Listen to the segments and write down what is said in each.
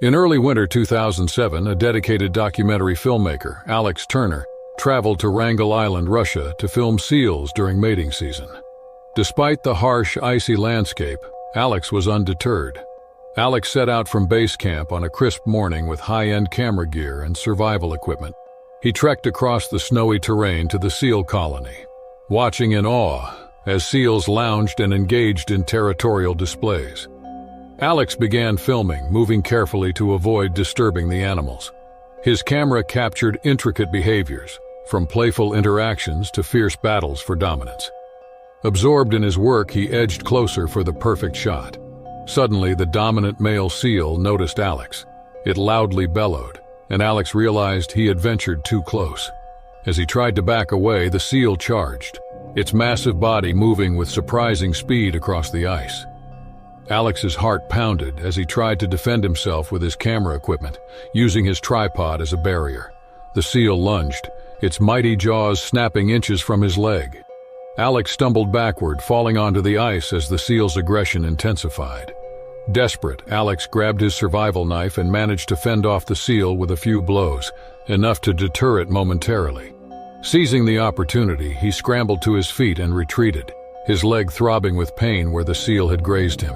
In early winter 2007, a dedicated documentary filmmaker, Alex Turner, traveled to Wrangel Island, Russia to film seals during mating season. Despite the harsh, icy landscape, Alex was undeterred. Alex set out from base camp on a crisp morning with high-end camera gear and survival equipment. He trekked across the snowy terrain to the seal colony, watching in awe as seals lounged and engaged in territorial displays. Alex began filming, moving carefully to avoid disturbing the animals. His camera captured intricate behaviors, from playful interactions to fierce battles for dominance. Absorbed in his work, he edged closer for the perfect shot. Suddenly, the dominant male seal noticed Alex. It loudly bellowed, and Alex realized he had ventured too close. As he tried to back away, the seal charged, its massive body moving with surprising speed across the ice. Alex's heart pounded as he tried to defend himself with his camera equipment, using his tripod as a barrier. The seal lunged, its mighty jaws snapping inches from his leg. Alex stumbled backward, falling onto the ice as the seal's aggression intensified. Desperate, Alex grabbed his survival knife and managed to fend off the seal with a few blows, enough to deter it momentarily. Seizing the opportunity, he scrambled to his feet and retreated, his leg throbbing with pain where the seal had grazed him.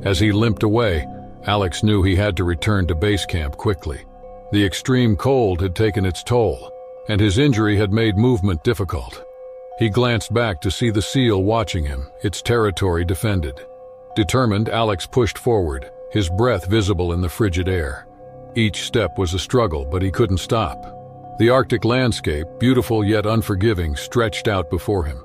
As he limped away, Alex knew he had to return to base camp quickly. The extreme cold had taken its toll, and his injury had made movement difficult. He glanced back to see the seal watching him, its territory defended. Determined, Alex pushed forward, his breath visible in the frigid air. Each step was a struggle, but he couldn't stop. The Arctic landscape, beautiful yet unforgiving, stretched out before him.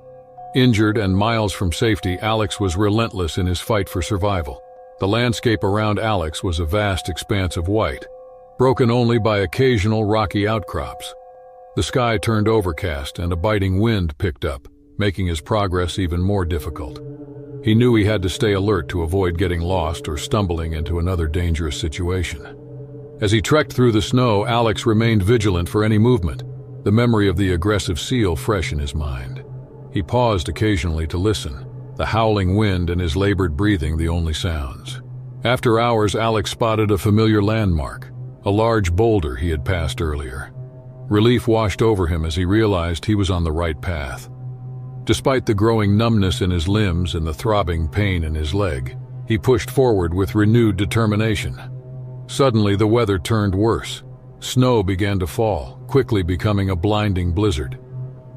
Injured and miles from safety, Alex was relentless in his fight for survival. The landscape around Alex was a vast expanse of white, broken only by occasional rocky outcrops. The sky turned overcast and a biting wind picked up, making his progress even more difficult. He knew he had to stay alert to avoid getting lost or stumbling into another dangerous situation. As he trekked through the snow, Alex remained vigilant for any movement, the memory of the aggressive seal fresh in his mind. He paused occasionally to listen, the howling wind and his labored breathing the only sounds. After hours, Alex spotted a familiar landmark, a large boulder he had passed earlier. Relief washed over him as he realized he was on the right path. Despite the growing numbness in his limbs and the throbbing pain in his leg, he pushed forward with renewed determination. Suddenly, the weather turned worse. Snow began to fall, quickly becoming a blinding blizzard.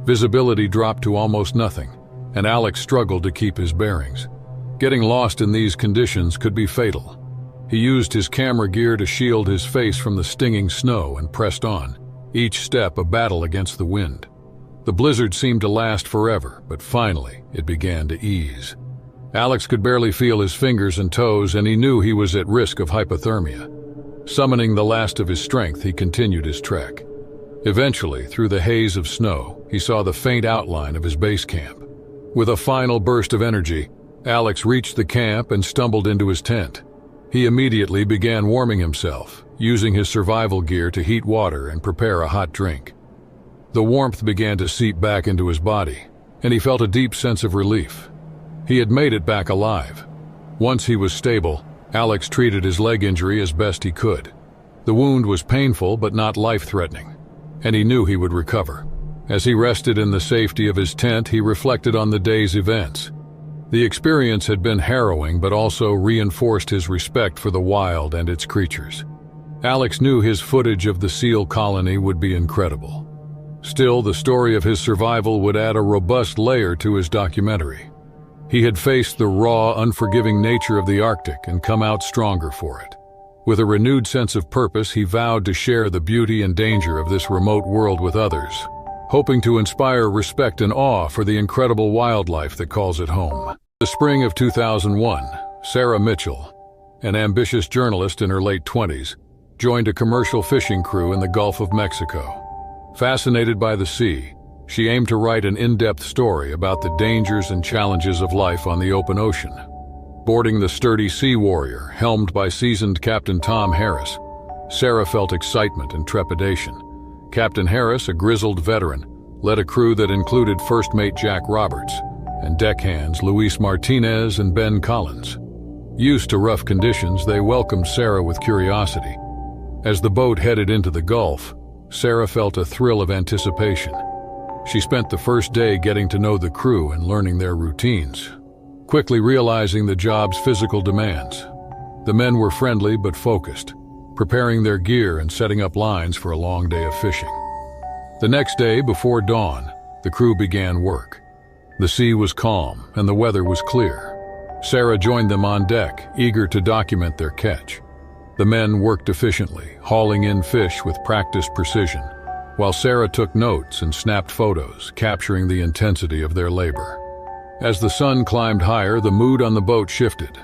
Visibility dropped to almost nothing, and Alex struggled to keep his bearings. Getting lost in these conditions could be fatal. He used his camera gear to shield his face from the stinging snow and pressed on, each step a battle against the wind. The blizzard seemed to last forever, but finally it began to ease. Alex could barely feel his fingers and toes, and he knew he was at risk of hypothermia. Summoning the last of his strength, he continued his trek. Eventually, through the haze of snow, he saw the faint outline of his base camp. With a final burst of energy, Alex reached the camp and stumbled into his tent. He immediately began warming himself, using his survival gear to heat water and prepare a hot drink. The warmth began to seep back into his body, and he felt a deep sense of relief. He had made it back alive. Once he was stable, Alex treated his leg injury as best he could. The wound was painful but not life-threatening, and he knew he would recover. As he rested in the safety of his tent, he reflected on the day's events. The experience had been harrowing, but also reinforced his respect for the wild and its creatures. Alex knew his footage of the seal colony would be incredible. Still, the story of his survival would add a robust layer to his documentary. He had faced the raw, unforgiving nature of the Arctic and come out stronger for it. With a renewed sense of purpose, he vowed to share the beauty and danger of this remote world with others, hoping to inspire respect and awe for the incredible wildlife that calls it home. The spring of 2001, Sarah Mitchell, an ambitious journalist in her late 20s, joined a commercial fishing crew in the Gulf of Mexico. Fascinated by the sea, she aimed to write an in-depth story about the dangers and challenges of life on the open ocean. Boarding the sturdy Sea Warrior, helmed by seasoned Captain Tom Harris, Sarah felt excitement and trepidation. Captain Harris, a grizzled veteran, led a crew that included First Mate Jack Roberts and deckhands Luis Martinez and Ben Collins. Used to rough conditions, they welcomed Sarah with curiosity. As the boat headed into the Gulf, Sarah felt a thrill of anticipation. She spent the first day getting to know the crew and learning their routines, quickly realizing the job's physical demands. The men were friendly but focused, preparing their gear and setting up lines for a long day of fishing. The next day, before dawn, the crew began work. The sea was calm and the weather was clear. Sarah joined them on deck, eager to document their catch. The men worked efficiently, hauling in fish with practiced precision, while Sarah took notes and snapped photos, capturing the intensity of their labor. As the sun climbed higher, the mood on the boat shifted.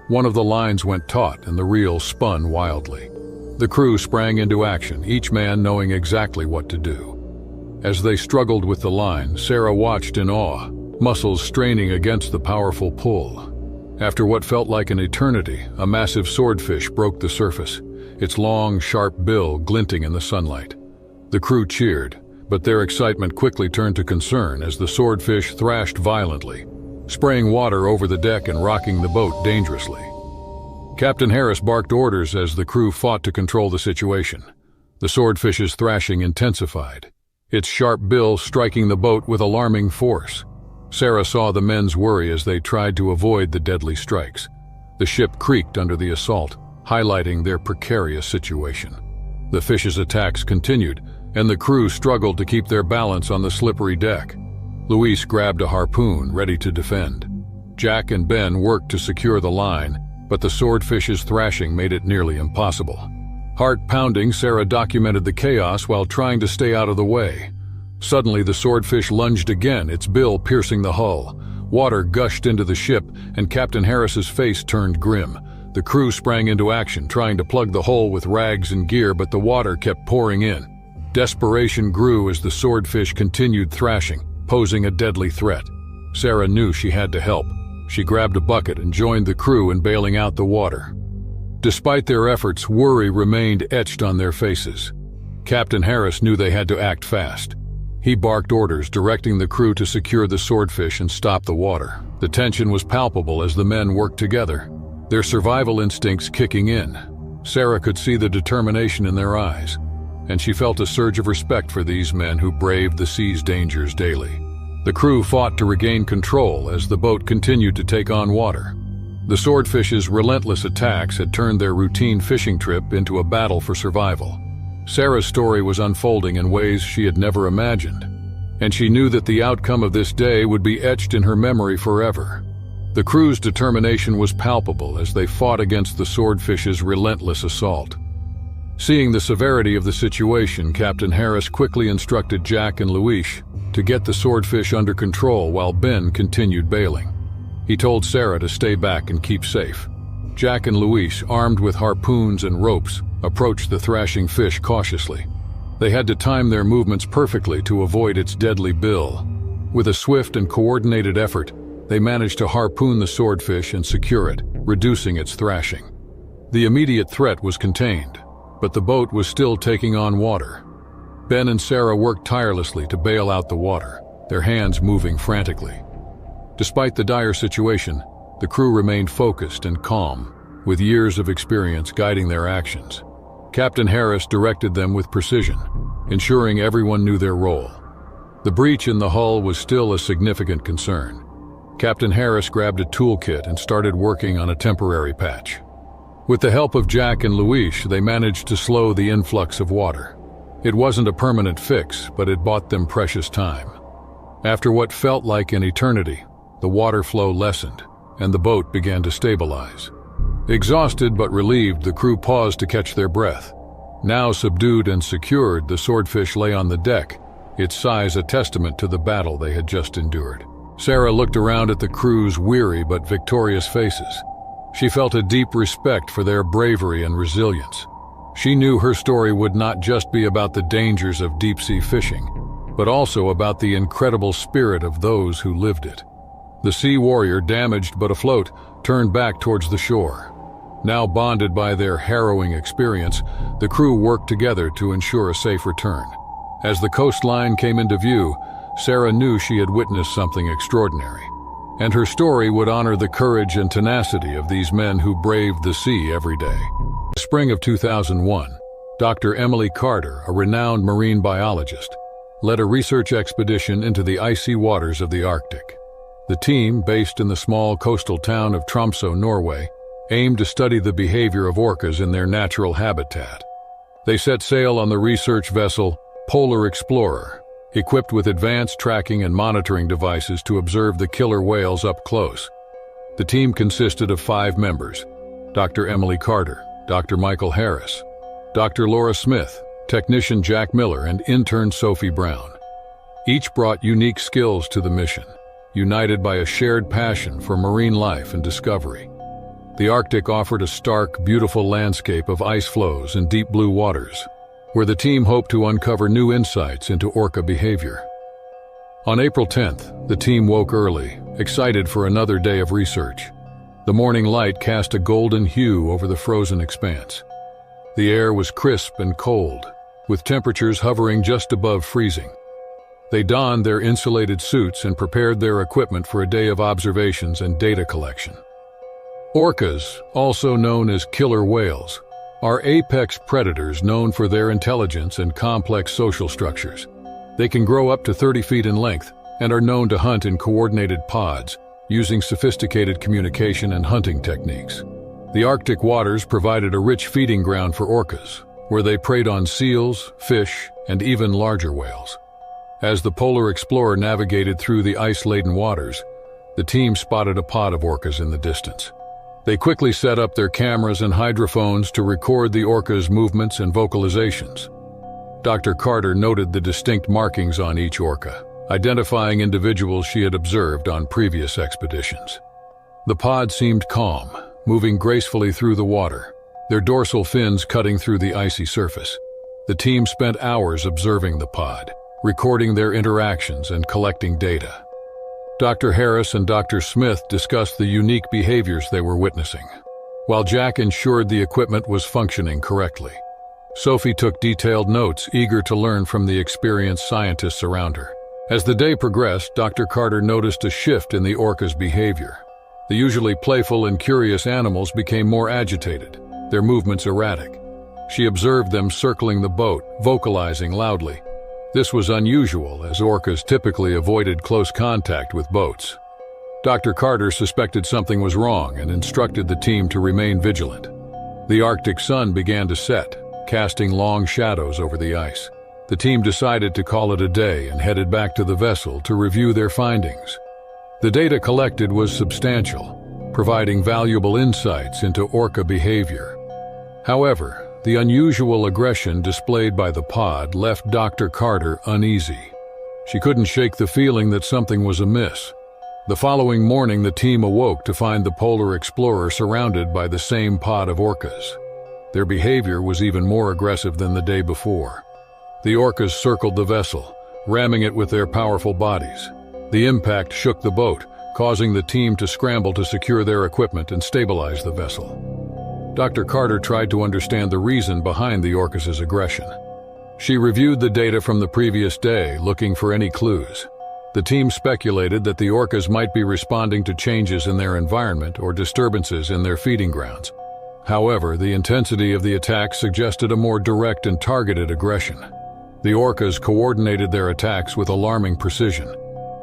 One of the lines went taut and the reel spun wildly. The crew sprang into action, each man knowing exactly what to do. As they struggled with the line, Sarah watched in awe, muscles straining against the powerful pull. After what felt like an eternity, a massive swordfish broke the surface, its long, sharp bill glinting in the sunlight. The crew cheered, but their excitement quickly turned to concern as the swordfish thrashed violently, spraying water over the deck and rocking the boat dangerously. Captain Harris barked orders as the crew fought to control the situation. The swordfish's thrashing intensified, its sharp bill striking the boat with alarming force. Sarah saw the men's worry as they tried to avoid the deadly strikes. The ship creaked under the assault, highlighting their precarious situation. The fish's attacks continued, and the crew struggled to keep their balance on the slippery deck. Luis grabbed a harpoon, ready to defend. Jack and Ben worked to secure the line, but the swordfish's thrashing made it nearly impossible. Heart-pounding, Sarah documented the chaos while trying to stay out of the way. Suddenly, the swordfish lunged again, its bill piercing the hull. Water gushed into the ship, and Captain Harris's face turned grim. The crew sprang into action, trying to plug the hole with rags and gear, but the water kept pouring in. Desperation grew as the swordfish continued thrashing, posing a deadly threat. Sarah knew she had to help. She grabbed a bucket and joined the crew in bailing out the water. Despite their efforts, worry remained etched on their faces. Captain Harris knew they had to act fast. He barked orders, directing the crew to secure the swordfish and stop the water. The tension was palpable as the men worked together, their survival instincts kicking in. Sarah could see the determination in their eyes, and she felt a surge of respect for these men who braved the sea's dangers daily. The crew fought to regain control as the boat continued to take on water. The swordfish's relentless attacks had turned their routine fishing trip into a battle for survival. Sarah's story was unfolding in ways she had never imagined, and she knew that the outcome of this day would be etched in her memory forever. The crew's determination was palpable as they fought against the swordfish's relentless assault. Seeing the severity of the situation, Captain Harris quickly instructed Jack and Luis to get the swordfish under control while Ben continued bailing. He told Sarah to stay back and keep safe. Jack and Luis, armed with harpoons and ropes, approached the thrashing fish cautiously. They had to time their movements perfectly to avoid its deadly bill. With a swift and coordinated effort, they managed to harpoon the swordfish and secure it, reducing its thrashing. The immediate threat was contained, but the boat was still taking on water. Ben and Sarah worked tirelessly to bail out the water, their hands moving frantically. Despite the dire situation, the crew remained focused and calm, with years of experience guiding their actions. Captain Harris directed them with precision, ensuring everyone knew their role. The breach in the hull was still a significant concern. Captain Harris grabbed a toolkit and started working on a temporary patch. With the help of Jack and Luis, they managed to slow the influx of water. It wasn't a permanent fix, but it bought them precious time. After what felt like an eternity, the water flow lessened, and the boat began to stabilize. Exhausted but relieved, the crew paused to catch their breath. Now subdued and secured, the swordfish lay on the deck, its size a testament to the battle they had just endured. Sarah looked around at the crew's weary but victorious faces. She felt a deep respect for their bravery and resilience. She knew her story would not just be about the dangers of deep-sea fishing, but also about the incredible spirit of those who lived it. The sea warrior, damaged but afloat, turned back towards the shore. Now bonded by their harrowing experience, the crew worked together to ensure a safe return. As the coastline came into view, Sarah knew she had witnessed something extraordinary. and her story would honor the courage and tenacity of these men who braved the sea every day. In the spring of 2001, Dr. Emily Carter, a renowned marine biologist, led a research expedition into the icy waters of the Arctic. The team, based in the small coastal town of Tromsø, Norway, aimed to study the behavior of orcas in their natural habitat. They set sail on the research vessel Polar Explorer, equipped with advanced tracking and monitoring devices to observe the killer whales up close. The team consisted of 5 members: Dr. Emily Carter, Dr. Michael Harris, Dr. Laura Smith, technician Jack Miller, and intern Sophie Brown. Each brought unique skills to the mission, united by a shared passion for marine life and discovery. The Arctic offered a stark, beautiful landscape of ice floes and deep blue waters, where the team hoped to uncover new insights into orca behavior. On April 10th, the team woke early, excited for another day of research. The morning light cast a golden hue over the frozen expanse. The air was crisp and cold, with temperatures hovering just above freezing. They donned their insulated suits and prepared their equipment for a day of observations and data collection. Orcas, also known as killer whales, are apex predators known for their intelligence and complex social structures. They can grow up to 30 feet in length and are known to hunt in coordinated pods, using sophisticated communication and hunting techniques. The Arctic waters provided a rich feeding ground for orcas, where they preyed on seals, fish, and even larger whales. As the Polar Explorer navigated through the ice-laden waters, the team spotted a pod of orcas in the distance. They quickly set up their cameras and hydrophones to record the orcas' movements and vocalizations. Dr. Carter noted the distinct markings on each orca, identifying individuals she had observed on previous expeditions. The pod seemed calm, moving gracefully through the water, their dorsal fins cutting through the icy surface. The team spent hours observing the pod, recording their interactions and collecting data. Dr. Harris and Dr. Smith discussed the unique behaviors they were witnessing, while Jack ensured the equipment was functioning correctly. Sophie took detailed notes, eager to learn from the experienced scientists around her. As the day progressed, Dr. Carter noticed a shift in the orca's behavior. The usually playful and curious animals became more agitated, their movements erratic. She observed them circling the boat, vocalizing loudly. This was unusual, as orcas typically avoided close contact with boats. Dr. Carter suspected something was wrong and instructed the team to remain vigilant. The Arctic sun began to set, casting long shadows over the ice. The team decided to call it a day and headed back to the vessel to review their findings. The data collected was substantial, providing valuable insights into orca behavior. However, the unusual aggression displayed by the pod left Dr. Carter uneasy. She couldn't shake the feeling that something was amiss. The following morning, the team awoke to find the Polar Explorer surrounded by the same pod of orcas. Their behavior was even more aggressive than the day before. The orcas circled the vessel, ramming it with their powerful bodies. The impact shook the boat, causing the team to scramble to secure their equipment and stabilize the vessel. Dr. Carter tried to understand the reason behind the orcas' aggression. She reviewed the data from the previous day, looking for any clues. The team speculated that the orcas might be responding to changes in their environment or disturbances in their feeding grounds. However, the intensity of the attack suggested a more direct and targeted aggression. The orcas coordinated their attacks with alarming precision.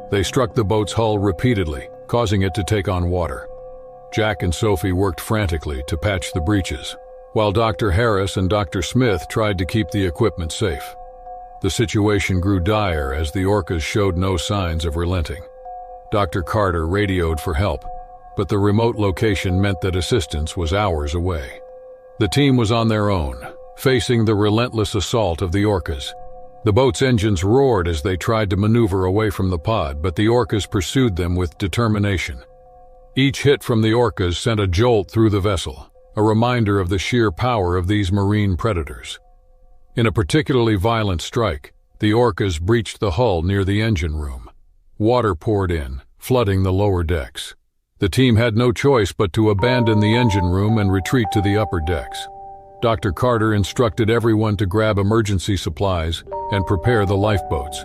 They struck the boat's hull repeatedly, causing it to take on water. Jack and Sophie worked frantically to patch the breaches, while Dr. Harris and Dr. Smith tried to keep the equipment safe. The situation grew dire as the orcas showed no signs of relenting. Dr. Carter radioed for help, but the remote location meant that assistance was hours away. The team was on their own, facing the relentless assault of the orcas. The boat's engines roared as they tried to maneuver away from the pod, but the orcas pursued them with determination. Each hit from the orcas sent a jolt through the vessel, a reminder of the sheer power of these marine predators. In a particularly violent strike, the orcas breached the hull near the engine room. Water poured in, flooding the lower decks. The team had no choice but to abandon the engine room and retreat to the upper decks. Dr. Carter instructed everyone to grab emergency supplies and prepare the lifeboats.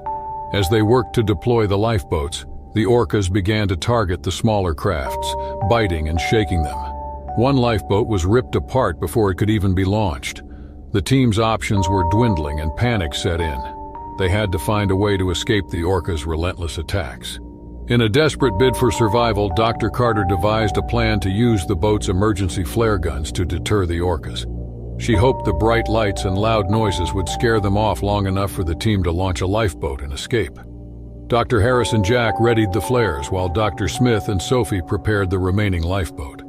As they worked to deploy the lifeboats, The orcas began to target the smaller crafts, biting and shaking them. One lifeboat was ripped apart before it could even be launched. The team's options were dwindling and panic set in. They had to find a way to escape the orcas' relentless attacks. In a desperate bid for survival, Dr. Carter devised a plan to use the boat's emergency flare guns to deter the orcas. She hoped the bright lights and loud noises would scare them off long enough for the team to launch a lifeboat and escape. Dr. Harris and Jack readied the flares while Dr. Smith and Sophie prepared the remaining lifeboat.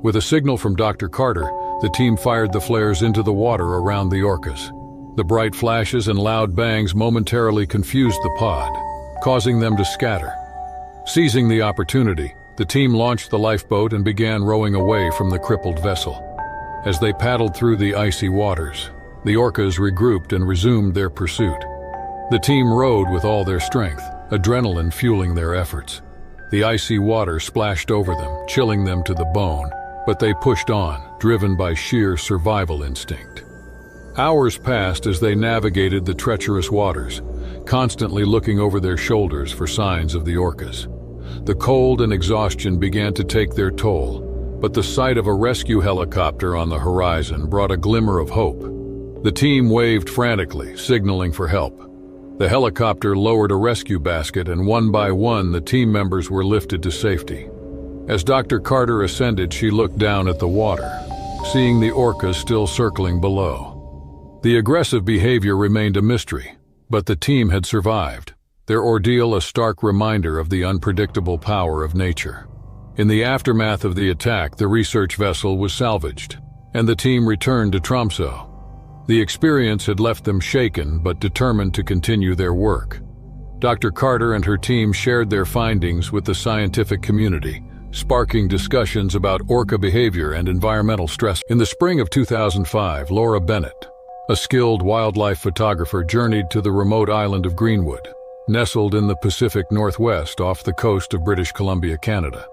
With a signal from Dr. Carter, the team fired the flares into the water around the orcas. The bright flashes and loud bangs momentarily confused the pod, causing them to scatter. Seizing the opportunity, the team launched the lifeboat and began rowing away from the crippled vessel. As they paddled through the icy waters, the orcas regrouped and resumed their pursuit. The team rowed with all their strength, adrenaline fueling their efforts. The icy water splashed over them, chilling them to the bone, but they pushed on, driven by sheer survival instinct. Hours passed as they navigated the treacherous waters, constantly looking over their shoulders for signs of the orcas. The cold and exhaustion began to take their toll, but the sight of a rescue helicopter on the horizon brought a glimmer of hope. The team waved frantically, signaling for help. The helicopter lowered a rescue basket, and one by one the team members were lifted to safety. As Dr. Carter ascended, she looked down at the water, seeing the orcas still circling below. The aggressive behavior remained a mystery, but the team had survived, their ordeal a stark reminder of the unpredictable power of nature. In the aftermath of the attack, the research vessel was salvaged, and the team returned to Tromsø. The experience had left them shaken but determined to continue their work. Dr. Carter and her team shared their findings with the scientific community, sparking discussions about orca behavior and environmental stress. In the spring of 2005, Laura Bennett, a skilled wildlife photographer, journeyed to the remote island of Greenwood, nestled in the Pacific Northwest off the coast of British Columbia, Canada.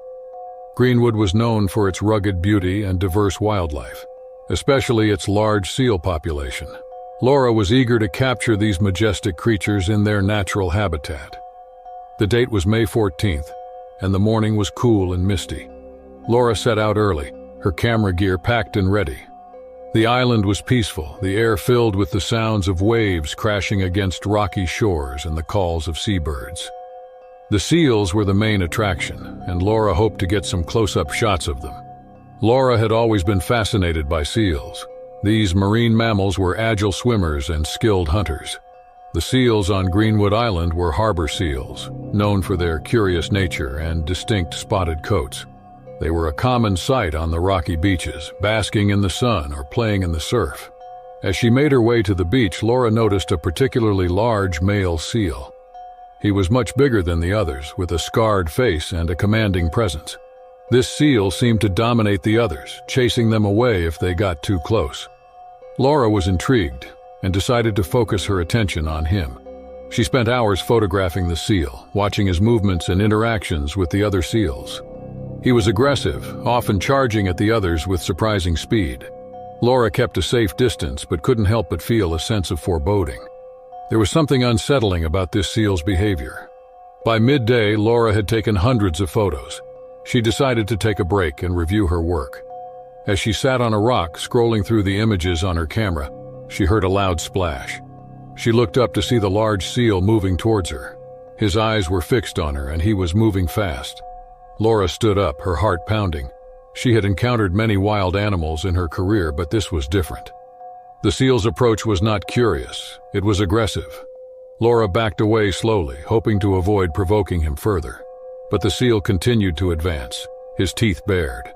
Greenwood was known for its rugged beauty and diverse wildlife, especially its large seal population. Laura was eager to capture these majestic creatures in their natural habitat. The date was May 14th, and the morning was cool and misty. Laura set out early, her camera gear packed and ready. The island was peaceful, the air filled with the sounds of waves crashing against rocky shores and the calls of seabirds. The seals were the main attraction, and Laura hoped to get some close-up shots of them. Laura had always been fascinated by seals. These marine mammals were agile swimmers and skilled hunters. The seals on Greenwood Island were harbor seals, known for their curious nature and distinct spotted coats. They were a common sight on the rocky beaches, basking in the sun or playing in the surf. As she made her way to the beach, Laura noticed a particularly large male seal. He was much bigger than the others, with a scarred face and a commanding presence. This seal seemed to dominate the others, chasing them away if they got too close. Laura was intrigued and decided to focus her attention on him. She spent hours photographing the seal, watching his movements and interactions with the other seals. He was aggressive, often charging at the others with surprising speed. Laura kept a safe distance but couldn't help but feel a sense of foreboding. There was something unsettling about this seal's behavior. By midday, Laura had taken hundreds of photos. She decided to take a break and review her work. As she sat on a rock, scrolling through the images on her camera, she heard a loud splash. She looked up to see the large seal moving towards her. His eyes were fixed on her, and he was moving fast. Laura stood up, her heart pounding. She had encountered many wild animals in her career, but this was different. The seal's approach was not curious, it was aggressive. Laura backed away slowly, hoping to avoid provoking him further. But the seal continued to advance, his teeth bared.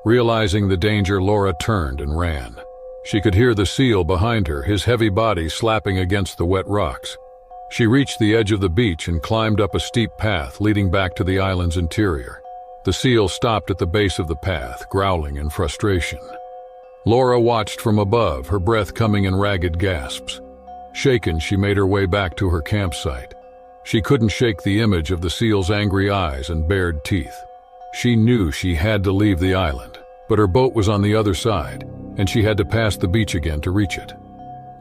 Realizing the danger, Laura turned and ran. She could hear the seal behind her, his heavy body slapping against the wet rocks. She reached the edge of the beach and climbed up a steep path leading back to the island's interior. The seal stopped at the base of the path, growling in frustration. Laura watched from above, her breath coming in ragged gasps. Shaken, she made her way back to her campsite. She couldn't shake the image of the seal's angry eyes and bared teeth. She knew she had to leave the island, but her boat was on the other side, and she had to pass the beach again to reach it.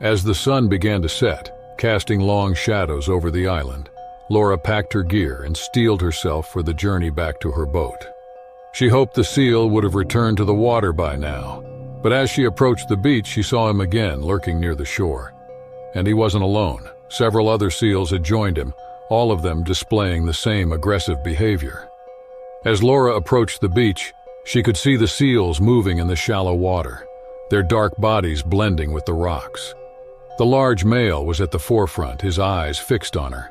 As the sun began to set, casting long shadows over the island, Laura packed her gear and steeled herself for the journey back to her boat. She hoped the seal would have returned to the water by now, but as she approached the beach, she saw him again lurking near the shore. And he wasn't alone. Several other seals had joined him, all of them displaying the same aggressive behavior. As Laura approached the beach, she could see the seals moving in the shallow water, their dark bodies blending with the rocks. The large male was at the forefront, his eyes fixed on her.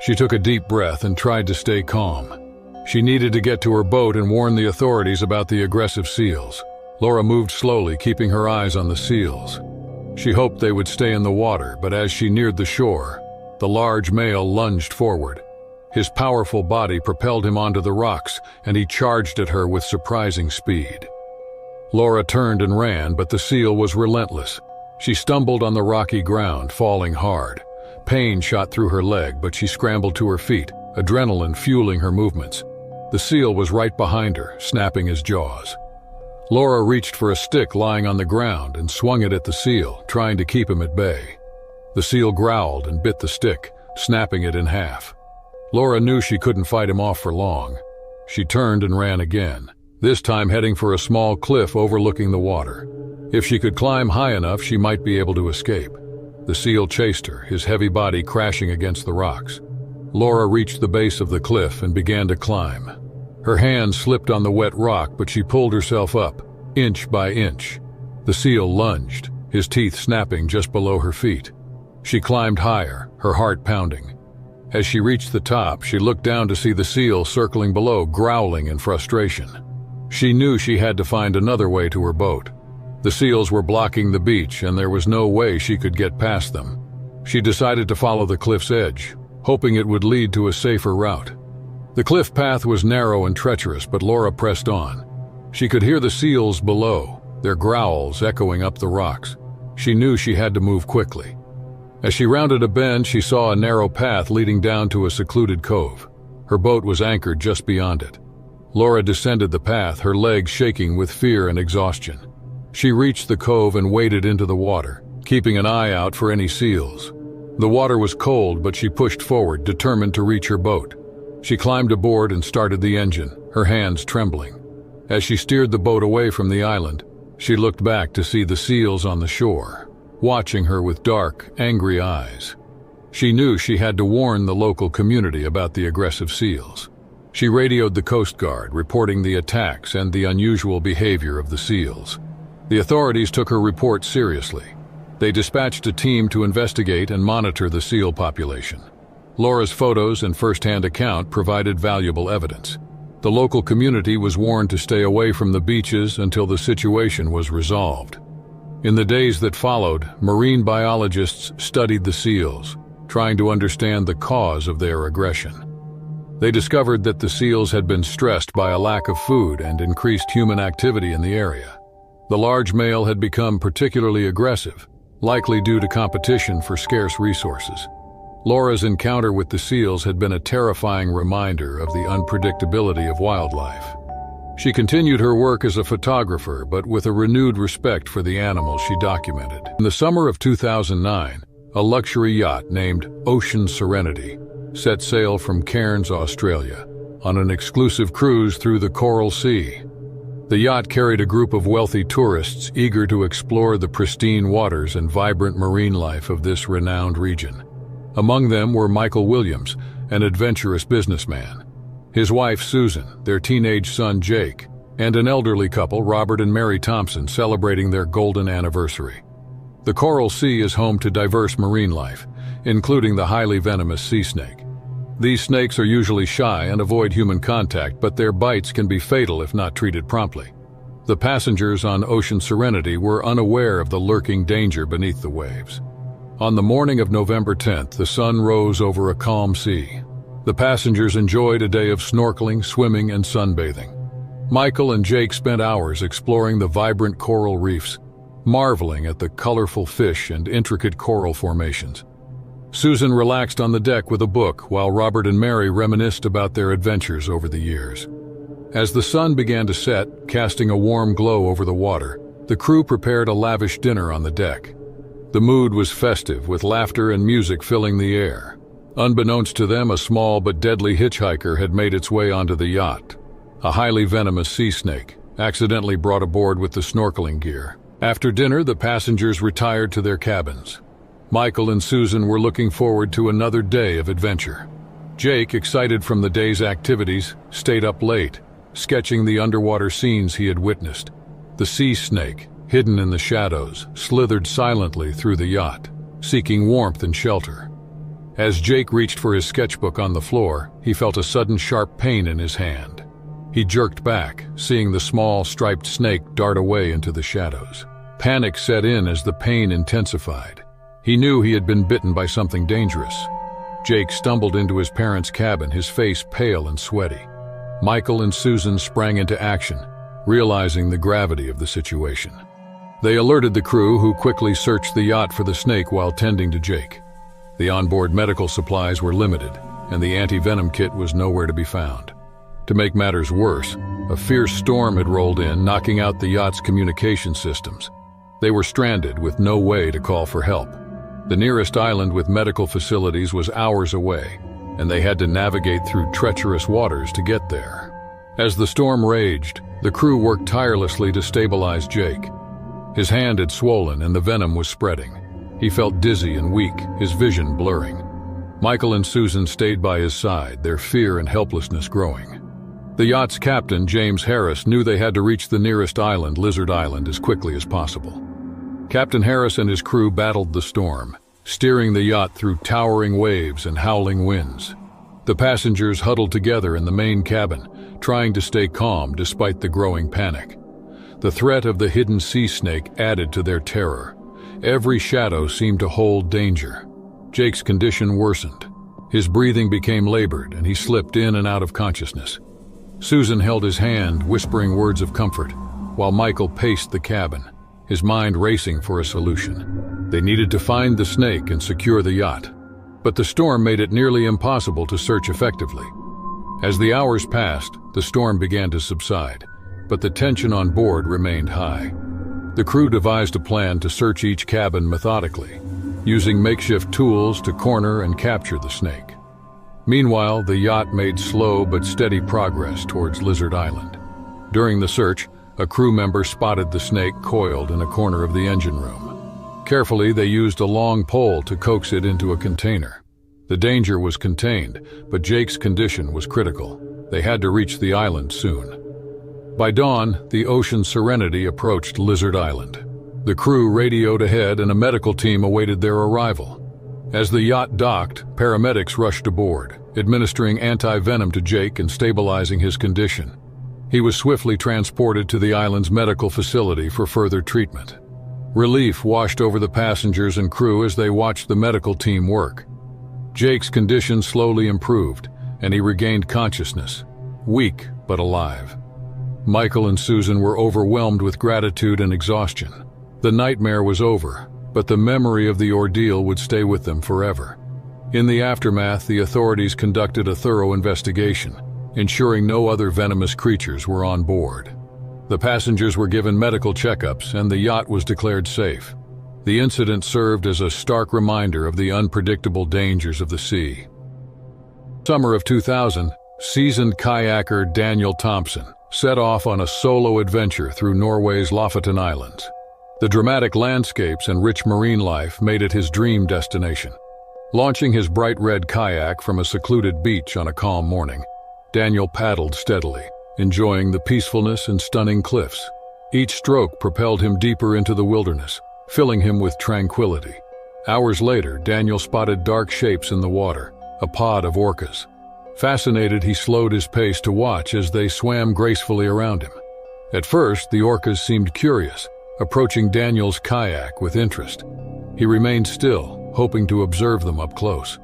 She took a deep breath and tried to stay calm. She needed to get to her boat and warn the authorities about the aggressive seals. Laura moved slowly, keeping her eyes on the seals. She hoped they would stay in the water, but as she neared the shore, the large male lunged forward. His powerful body propelled him onto the rocks, and he charged at her with surprising speed. Laura turned and ran, but the seal was relentless. She stumbled on the rocky ground, falling hard. Pain shot through her leg, but she scrambled to her feet, adrenaline fueling her movements. The seal was right behind her, snapping his jaws. Laura reached for a stick lying on the ground and swung it at the seal, trying to keep him at bay. The seal growled and bit the stick, snapping it in half. Laura knew she couldn't fight him off for long. She turned and ran again, this time heading for a small cliff overlooking the water. If she could climb high enough, she might be able to escape. The seal chased her, his heavy body crashing against the rocks. Laura reached the base of the cliff and began to climb. Her hand slipped on the wet rock, but she pulled herself up, inch by inch. The seal lunged, his teeth snapping just below her feet. She climbed higher, her heart pounding. As she reached the top, she looked down to see the seal circling below, growling in frustration. She knew she had to find another way to her boat. The seals were blocking the beach, and there was no way she could get past them. She decided to follow the cliff's edge, hoping it would lead to a safer route. The cliff path was narrow and treacherous, but Laura pressed on. She could hear the seals below, their growls echoing up the rocks. She knew she had to move quickly. As she rounded a bend, she saw a narrow path leading down to a secluded cove. Her boat was anchored just beyond it. Laura descended the path, her legs shaking with fear and exhaustion. She reached the cove and waded into the water, keeping an eye out for any seals. The water was cold, but she pushed forward, determined to reach her boat. She climbed aboard and started the engine, her hands trembling. As she steered the boat away from the island, she looked back to see the seals on the shore, watching her with dark, angry eyes. She knew she had to warn the local community about the aggressive seals. She radioed the Coast Guard, reporting the attacks and the unusual behavior of the seals. The authorities took her report seriously. They dispatched a team to investigate and monitor the seal population. Laura's photos and first-hand account provided valuable evidence. The local community was warned to stay away from the beaches until the situation was resolved. In the days that followed, marine biologists studied the seals, trying to understand the cause of their aggression. They discovered that the seals had been stressed by a lack of food and increased human activity in the area. The large male had become particularly aggressive, likely due to competition for scarce resources. Laura's encounter with the seals had been a terrifying reminder of the unpredictability of wildlife. She continued her work as a photographer, but with a renewed respect for the animals she documented. In the summer of 2009, a luxury yacht named Ocean Serenity set sail from Cairns, Australia, on an exclusive cruise through the Coral Sea. The yacht carried a group of wealthy tourists eager to explore the pristine waters and vibrant marine life of this renowned region. Among them were Michael Williams, an adventurous businessman, his wife Susan, their teenage son Jake, and an elderly couple, Robert and Mary Thompson, celebrating their golden anniversary. The Coral Sea is home to diverse marine life, including the highly venomous sea snake. These snakes are usually shy and avoid human contact, but their bites can be fatal if not treated promptly. The passengers on Ocean Serenity were unaware of the lurking danger beneath the waves. On the morning of November 10th, the sun rose over a calm sea. The passengers enjoyed a day of snorkeling, swimming, and sunbathing. Michael and Jake spent hours exploring the vibrant coral reefs, marveling at the colorful fish and intricate coral formations. Susan relaxed on the deck with a book, while Robert and Mary reminisced about their adventures over the years. As the sun began to set, casting a warm glow over the water, the crew prepared a lavish dinner on the deck. The mood was festive, with laughter and music filling the air. Unbeknownst to them, a small but deadly hitchhiker had made its way onto the yacht. A highly venomous sea snake, accidentally brought aboard with the snorkeling gear. After dinner, the passengers retired to their cabins. Michael and Susan were looking forward to another day of adventure. Jake, excited from the day's activities, stayed up late, sketching the underwater scenes he had witnessed. The sea snake, hidden in the shadows, slithered silently through the yacht, seeking warmth and shelter. As Jake reached for his sketchbook on the floor, he felt a sudden sharp pain in his hand. He jerked back, seeing the small, striped snake dart away into the shadows. Panic set in as the pain intensified. He knew he had been bitten by something dangerous. Jake stumbled into his parents' cabin, his face pale and sweaty. Michael and Susan sprang into action, realizing the gravity of the situation. They alerted the crew, who quickly searched the yacht for the snake while tending to Jake. The onboard medical supplies were limited, and the anti-venom kit was nowhere to be found. To make matters worse, a fierce storm had rolled in, knocking out the yacht's communication systems. They were stranded with no way to call for help. The nearest island with medical facilities was hours away, and they had to navigate through treacherous waters to get there. As the storm raged, the crew worked tirelessly to stabilize Jake. His hand had swollen and the venom was spreading. He felt dizzy and weak, his vision blurring. Michael and Susan stayed by his side, their fear and helplessness growing. The yacht's captain, James Harris, knew they had to reach the nearest island, Lizard Island, as quickly as possible. Captain Harris and his crew battled the storm, steering the yacht through towering waves and howling winds. The passengers huddled together in the main cabin, trying to stay calm despite the growing panic. The threat of the hidden sea snake added to their terror. Every shadow seemed to hold danger. Jake's condition worsened. His breathing became labored, and he slipped in and out of consciousness. Susan held his hand, whispering words of comfort, while Michael paced the cabin, his mind racing for a solution. They needed to find the snake and secure the yacht, but the storm made it nearly impossible to search effectively. As the hours passed, the storm began to subside, but the tension on board remained high. The crew devised a plan to search each cabin methodically, using makeshift tools to corner and capture the snake. Meanwhile, the yacht made slow but steady progress towards Lizard Island. During the search, a crew member spotted the snake coiled in a corner of the engine room. Carefully, they used a long pole to coax it into a container. The danger was contained, but Jake's condition was critical. They had to reach the island soon. By dawn, the Ocean Serenity approached Lizard Island. The crew radioed ahead and a medical team awaited their arrival. As the yacht docked, paramedics rushed aboard, administering anti-venom to Jake and stabilizing his condition. He was swiftly transported to the island's medical facility for further treatment. Relief washed over the passengers and crew as they watched the medical team work. Jake's condition slowly improved, and he regained consciousness, weak but alive. Michael and Susan were overwhelmed with gratitude and exhaustion. The nightmare was over, but the memory of the ordeal would stay with them forever. In the aftermath, the authorities conducted a thorough investigation, ensuring no other venomous creatures were on board. The passengers were given medical checkups, and the yacht was declared safe. The incident served as a stark reminder of the unpredictable dangers of the sea. Summer of 2000, seasoned kayaker Daniel Thompson set off on a solo adventure through Norway's Lofoten Islands. The dramatic landscapes and rich marine life made it his dream destination. Launching his bright red kayak from a secluded beach on a calm morning, Daniel paddled steadily, enjoying the peacefulness and stunning cliffs. Each stroke propelled him deeper into the wilderness, filling him with tranquility. Hours later, Daniel spotted dark shapes in the water, a pod of orcas. Fascinated, he slowed his pace to watch as they swam gracefully around him. At first, the orcas seemed curious, approaching Daniel's kayak with interest. He remained still, hoping to observe them up close.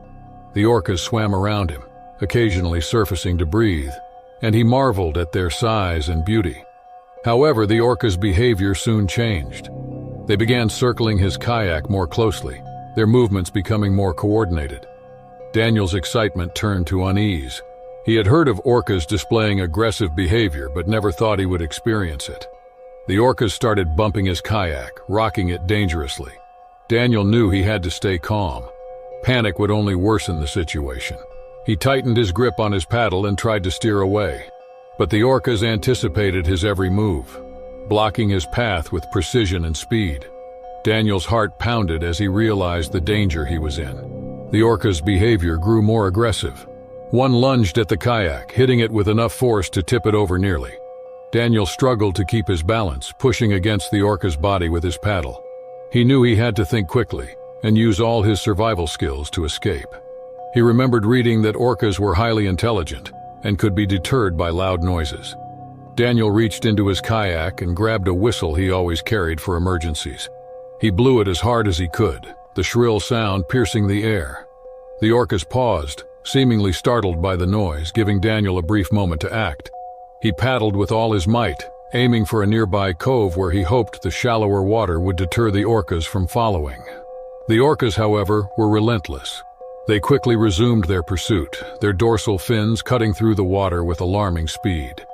The orcas swam around him, occasionally surfacing to breathe, and he marveled at their size and beauty. However, the orcas' behavior soon changed. They began circling his kayak more closely, their movements becoming more coordinated. Daniel's excitement turned to unease. He had heard of orcas displaying aggressive behavior, but never thought he would experience it. The orcas started bumping his kayak, rocking it dangerously. Daniel knew he had to stay calm. Panic would only worsen the situation. He tightened his grip on his paddle and tried to steer away. But the orcas anticipated his every move, blocking his path with precision and speed. Daniel's heart pounded as he realized the danger he was in. The orca's behavior grew more aggressive. One lunged at the kayak, hitting it with enough force to tip it over nearly. Daniel struggled to keep his balance, pushing against the orca's body with his paddle. He knew he had to think quickly and use all his survival skills to escape. He remembered reading that orcas were highly intelligent and could be deterred by loud noises. Daniel reached into his kayak and grabbed a whistle he always carried for emergencies. He blew it as hard as he could, the shrill sound piercing the air. The orcas paused, seemingly startled by the noise, giving Daniel a brief moment to act. He paddled with all his might, aiming for a nearby cove where he hoped the shallower water would deter the orcas from following. The orcas, however, were relentless. They quickly resumed their pursuit, their dorsal fins cutting through the water with alarming speed.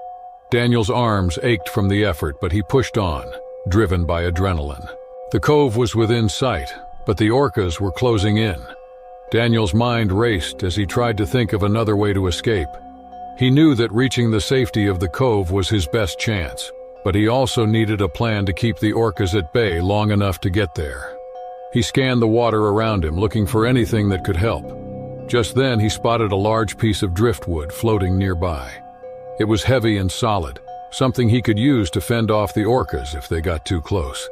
Daniel's arms ached from the effort, but he pushed on, driven by adrenaline. The cove was within sight, but the orcas were closing in. Daniel's mind raced as he tried to think of another way to escape. He knew that reaching the safety of the cove was his best chance, but he also needed a plan to keep the orcas at bay long enough to get there. He scanned the water around him, looking for anything that could help. Just then, he spotted a large piece of driftwood floating nearby. It was heavy and solid, something he could use to fend off the orcas if they got too close.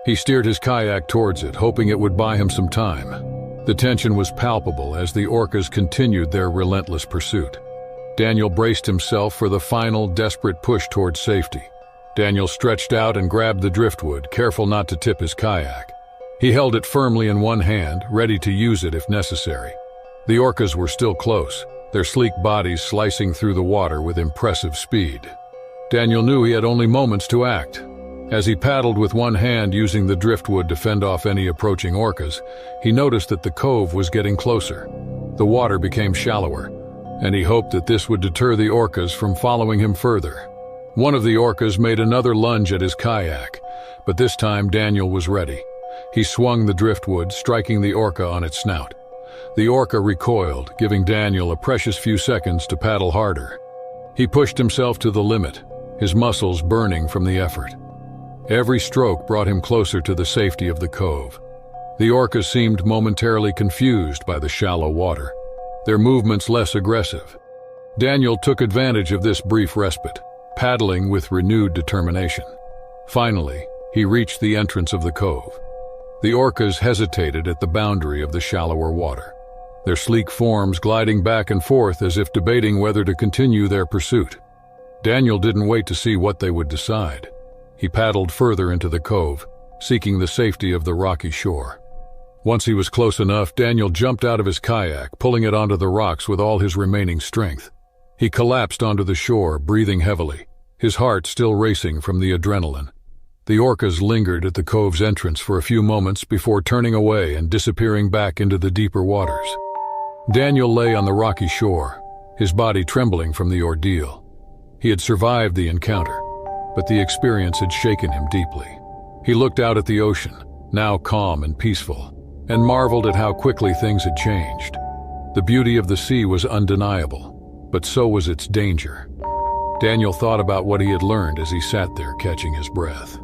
He steered his kayak towards it, hoping it would buy him some time. The tension was palpable as the orcas continued their relentless pursuit. Daniel braced himself for the final, desperate push towards safety. Daniel stretched out and grabbed the driftwood, careful not to tip his kayak. He held it firmly in one hand, ready to use it if necessary. The orcas were still close, their sleek bodies slicing through the water with impressive speed. Daniel knew he had only moments to act. As he paddled with one hand using the driftwood to fend off any approaching orcas, he noticed that the cove was getting closer. The water became shallower, and he hoped that this would deter the orcas from following him further. One of the orcas made another lunge at his kayak, but this time Daniel was ready. He swung the driftwood, striking the orca on its snout. The orca recoiled, giving Daniel a precious few seconds to paddle harder. He pushed himself to the limit, his muscles burning from the effort. Every stroke brought him closer to the safety of the cove. The orcas seemed momentarily confused by the shallow water, their movements less aggressive. Daniel took advantage of this brief respite, paddling with renewed determination. Finally, he reached the entrance of the cove. The orcas hesitated at the boundary of the shallower water, their sleek forms gliding back and forth as if debating whether to continue their pursuit. Daniel didn't wait to see what they would decide. He paddled further into the cove, seeking the safety of the rocky shore. Once he was close enough, Daniel jumped out of his kayak, pulling it onto the rocks with all his remaining strength. He collapsed onto the shore, breathing heavily, his heart still racing from the adrenaline. The orcas lingered at the cove's entrance for a few moments before turning away and disappearing back into the deeper waters. Daniel lay on the rocky shore, his body trembling from the ordeal. He had survived the encounter, but the experience had shaken him deeply. He looked out at the ocean, now calm and peaceful, and marveled at how quickly things had changed. The beauty of the sea was undeniable, but so was its danger. Daniel thought about what he had learned as he sat there catching his breath.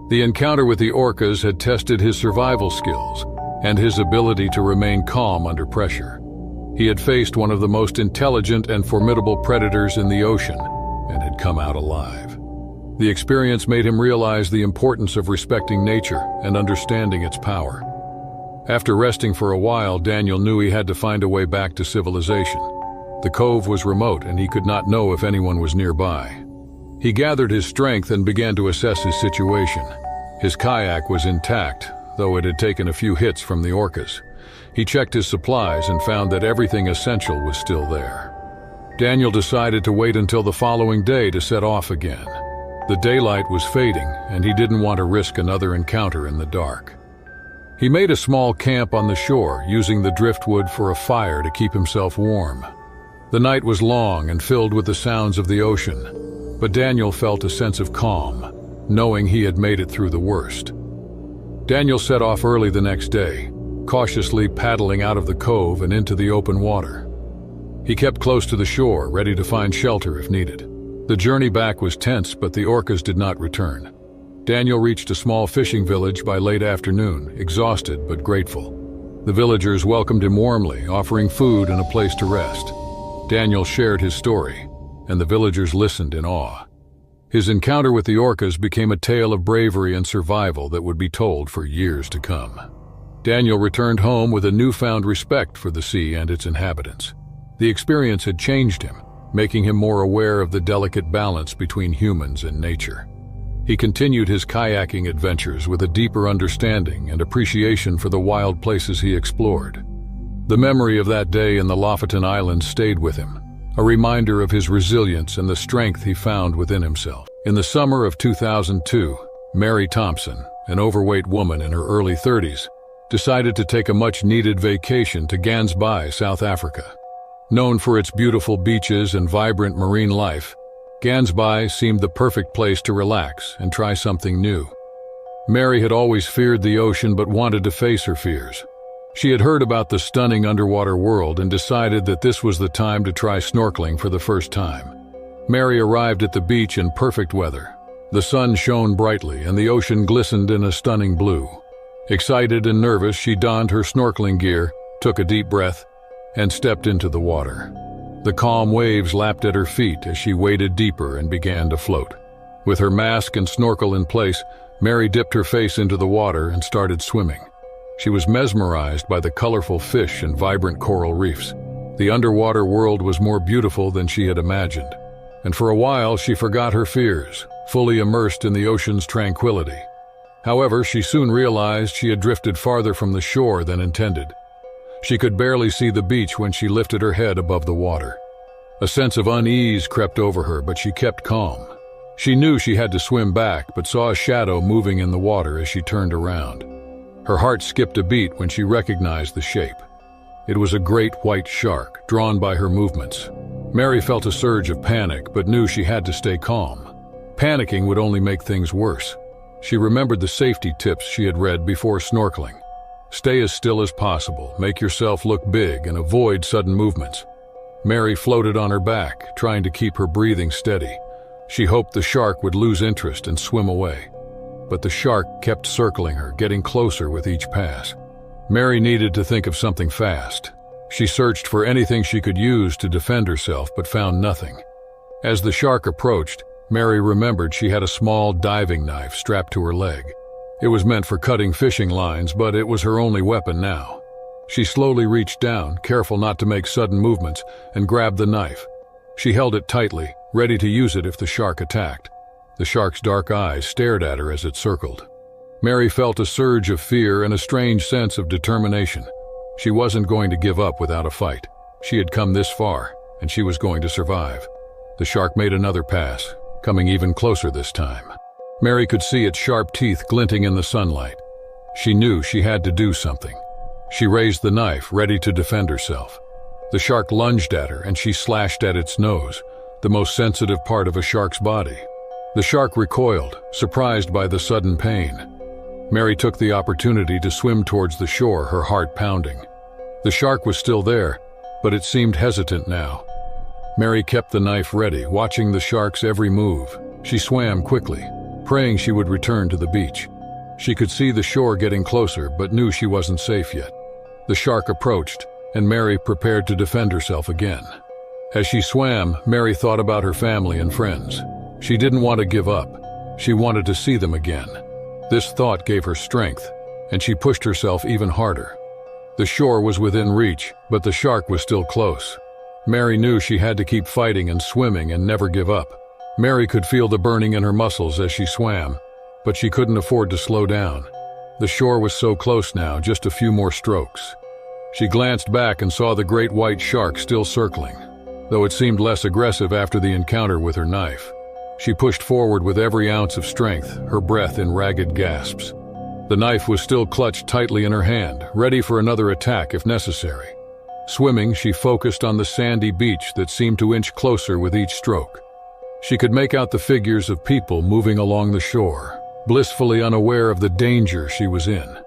The encounter with the orcas had tested his survival skills and his ability to remain calm under pressure. He had faced one of the most intelligent and formidable predators in the ocean and had come out alive. The experience made him realize the importance of respecting nature and understanding its power. After resting for a while, Daniel knew he had to find a way back to civilization. The cove was remote and he could not know if anyone was nearby. He gathered his strength and began to assess his situation. His kayak was intact, though it had taken a few hits from the orcas. He checked his supplies and found that everything essential was still there. Daniel decided to wait until the following day to set off again. The daylight was fading, and he didn't want to risk another encounter in the dark. He made a small camp on the shore, using the driftwood for a fire to keep himself warm. The night was long and filled with the sounds of the ocean, but Daniel felt a sense of calm, knowing he had made it through the worst. Daniel set off early the next day, cautiously paddling out of the cove and into the open water. He kept close to the shore, ready to find shelter if needed. The journey back was tense, but the orcas did not return. Daniel reached a small fishing village by late afternoon, exhausted but grateful. The villagers welcomed him warmly, offering food and a place to rest. Daniel shared his story, and the villagers listened in awe. His encounter with the orcas became a tale of bravery and survival that would be told for years to come. Daniel returned home with a newfound respect for the sea and its inhabitants. The experience had changed him, making him more aware of the delicate balance between humans and nature. He continued his kayaking adventures with a deeper understanding and appreciation for the wild places he explored. The memory of that day in the Lofoten Islands stayed with him, a reminder of his resilience and the strength he found within himself. In the summer of 2002, Mary Thompson, an overweight woman in her early 30s, decided to take a much-needed vacation to Gansbaai, South Africa. Known for its beautiful beaches and vibrant marine life, Gansbaai seemed the perfect place to relax and try something new. Mary had always feared the ocean but wanted to face her fears. She had heard about the stunning underwater world and decided that this was the time to try snorkeling for the first time. Mary arrived at the beach in perfect weather. The sun shone brightly and the ocean glistened in a stunning blue. Excited and nervous, she donned her snorkeling gear, took a deep breath, and stepped into the water. The calm waves lapped at her feet as she waded deeper and began to float. With her mask and snorkel in place, Mary dipped her face into the water and started swimming. She was mesmerized by the colorful fish and vibrant coral reefs. The underwater world was more beautiful than she had imagined, and for a while she forgot her fears, fully immersed in the ocean's tranquility. However, she soon realized she had drifted farther from the shore than intended. She could barely see the beach when she lifted her head above the water. A sense of unease crept over her, but she kept calm. She knew she had to swim back, but saw a shadow moving in the water as she turned around. Her heart skipped a beat when she recognized the shape. It was a great white shark, drawn by her movements. Mary felt a surge of panic, but knew she had to stay calm. Panicking would only make things worse. She remembered the safety tips she had read before snorkeling. Stay as still as possible, make yourself look big, and avoid sudden movements. Mary floated on her back, trying to keep her breathing steady. She hoped the shark would lose interest and swim away. But the shark kept circling her, getting closer with each pass. Mary needed to think of something fast. She searched for anything she could use to defend herself, but found nothing. As the shark approached, Mary remembered she had a small diving knife strapped to her leg. It was meant for cutting fishing lines, but it was her only weapon now. She slowly reached down, careful not to make sudden movements, and grabbed the knife. She held it tightly, ready to use it if the shark attacked. The shark's dark eyes stared at her as it circled. Mary felt a surge of fear and a strange sense of determination. She wasn't going to give up without a fight. She had come this far, and she was going to survive. The shark made another pass, coming even closer this time. Mary could see its sharp teeth glinting in the sunlight. She knew she had to do something. She raised the knife, ready to defend herself. The shark lunged at her, and she slashed at its nose, the most sensitive part of a shark's body. The shark recoiled, surprised by the sudden pain. Mary took the opportunity to swim towards the shore, her heart pounding. The shark was still there, but it seemed hesitant now. Mary kept the knife ready, watching the shark's every move. She swam quickly, praying she would return to the beach. She could see the shore getting closer, but knew she wasn't safe yet. The shark approached, and Mary prepared to defend herself again. As she swam, Mary thought about her family and friends. She didn't want to give up. She wanted to see them again. This thought gave her strength, and she pushed herself even harder. The shore was within reach, but the shark was still close. Mary knew she had to keep fighting and swimming and never give up. Mary could feel the burning in her muscles as she swam, but she couldn't afford to slow down. The shore was so close now, just a few more strokes. She glanced back and saw the great white shark still circling, though it seemed less aggressive after the encounter with her knife. She pushed forward with every ounce of strength, her breath in ragged gasps. The knife was still clutched tightly in her hand, ready for another attack if necessary. Swimming, she focused on the sandy beach that seemed to inch closer with each stroke. She could make out the figures of people moving along the shore, blissfully unaware of the danger she was in.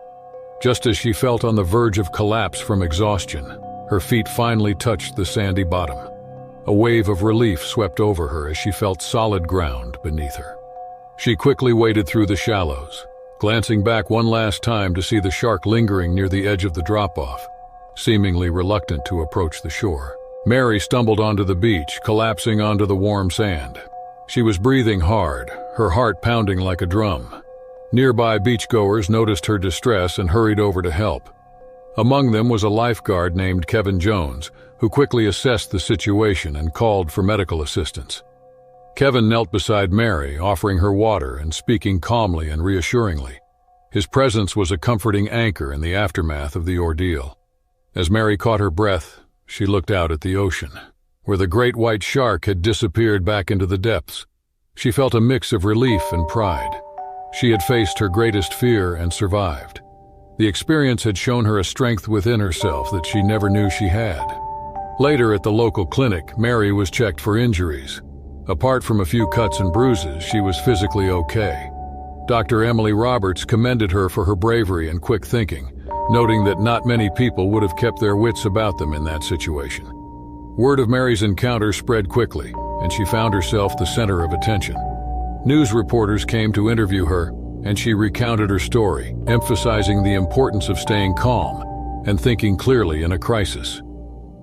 Just as she felt on the verge of collapse from exhaustion, her feet finally touched the sandy bottom. A wave of relief swept over her as she felt solid ground beneath her. She quickly waded through the shallows, glancing back one last time to see the shark lingering near the edge of the drop-off, seemingly reluctant to approach the shore. Mary stumbled onto the beach, collapsing onto the warm sand. She was breathing hard, her heart pounding like a drum. Nearby beachgoers noticed her distress and hurried over to help. Among them was a lifeguard named Kevin Jones, who quickly assessed the situation and called for medical assistance. Kevin knelt beside Mary, offering her water and speaking calmly and reassuringly. His presence was a comforting anchor in the aftermath of the ordeal. As Mary caught her breath, she looked out at the ocean, where the great white shark had disappeared back into the depths. She felt a mix of relief and pride. She had faced her greatest fear and survived. The experience had shown her a strength within herself that she never knew she had. Later at the local clinic, Mary was checked for injuries. Apart from a few cuts and bruises, she was physically okay. Dr. Emily Roberts commended her for her bravery and quick thinking, noting that not many people would have kept their wits about them in that situation. Word of Mary's encounter spread quickly, and she found herself the center of attention. News reporters came to interview her, and she recounted her story, emphasizing the importance of staying calm and thinking clearly in a crisis.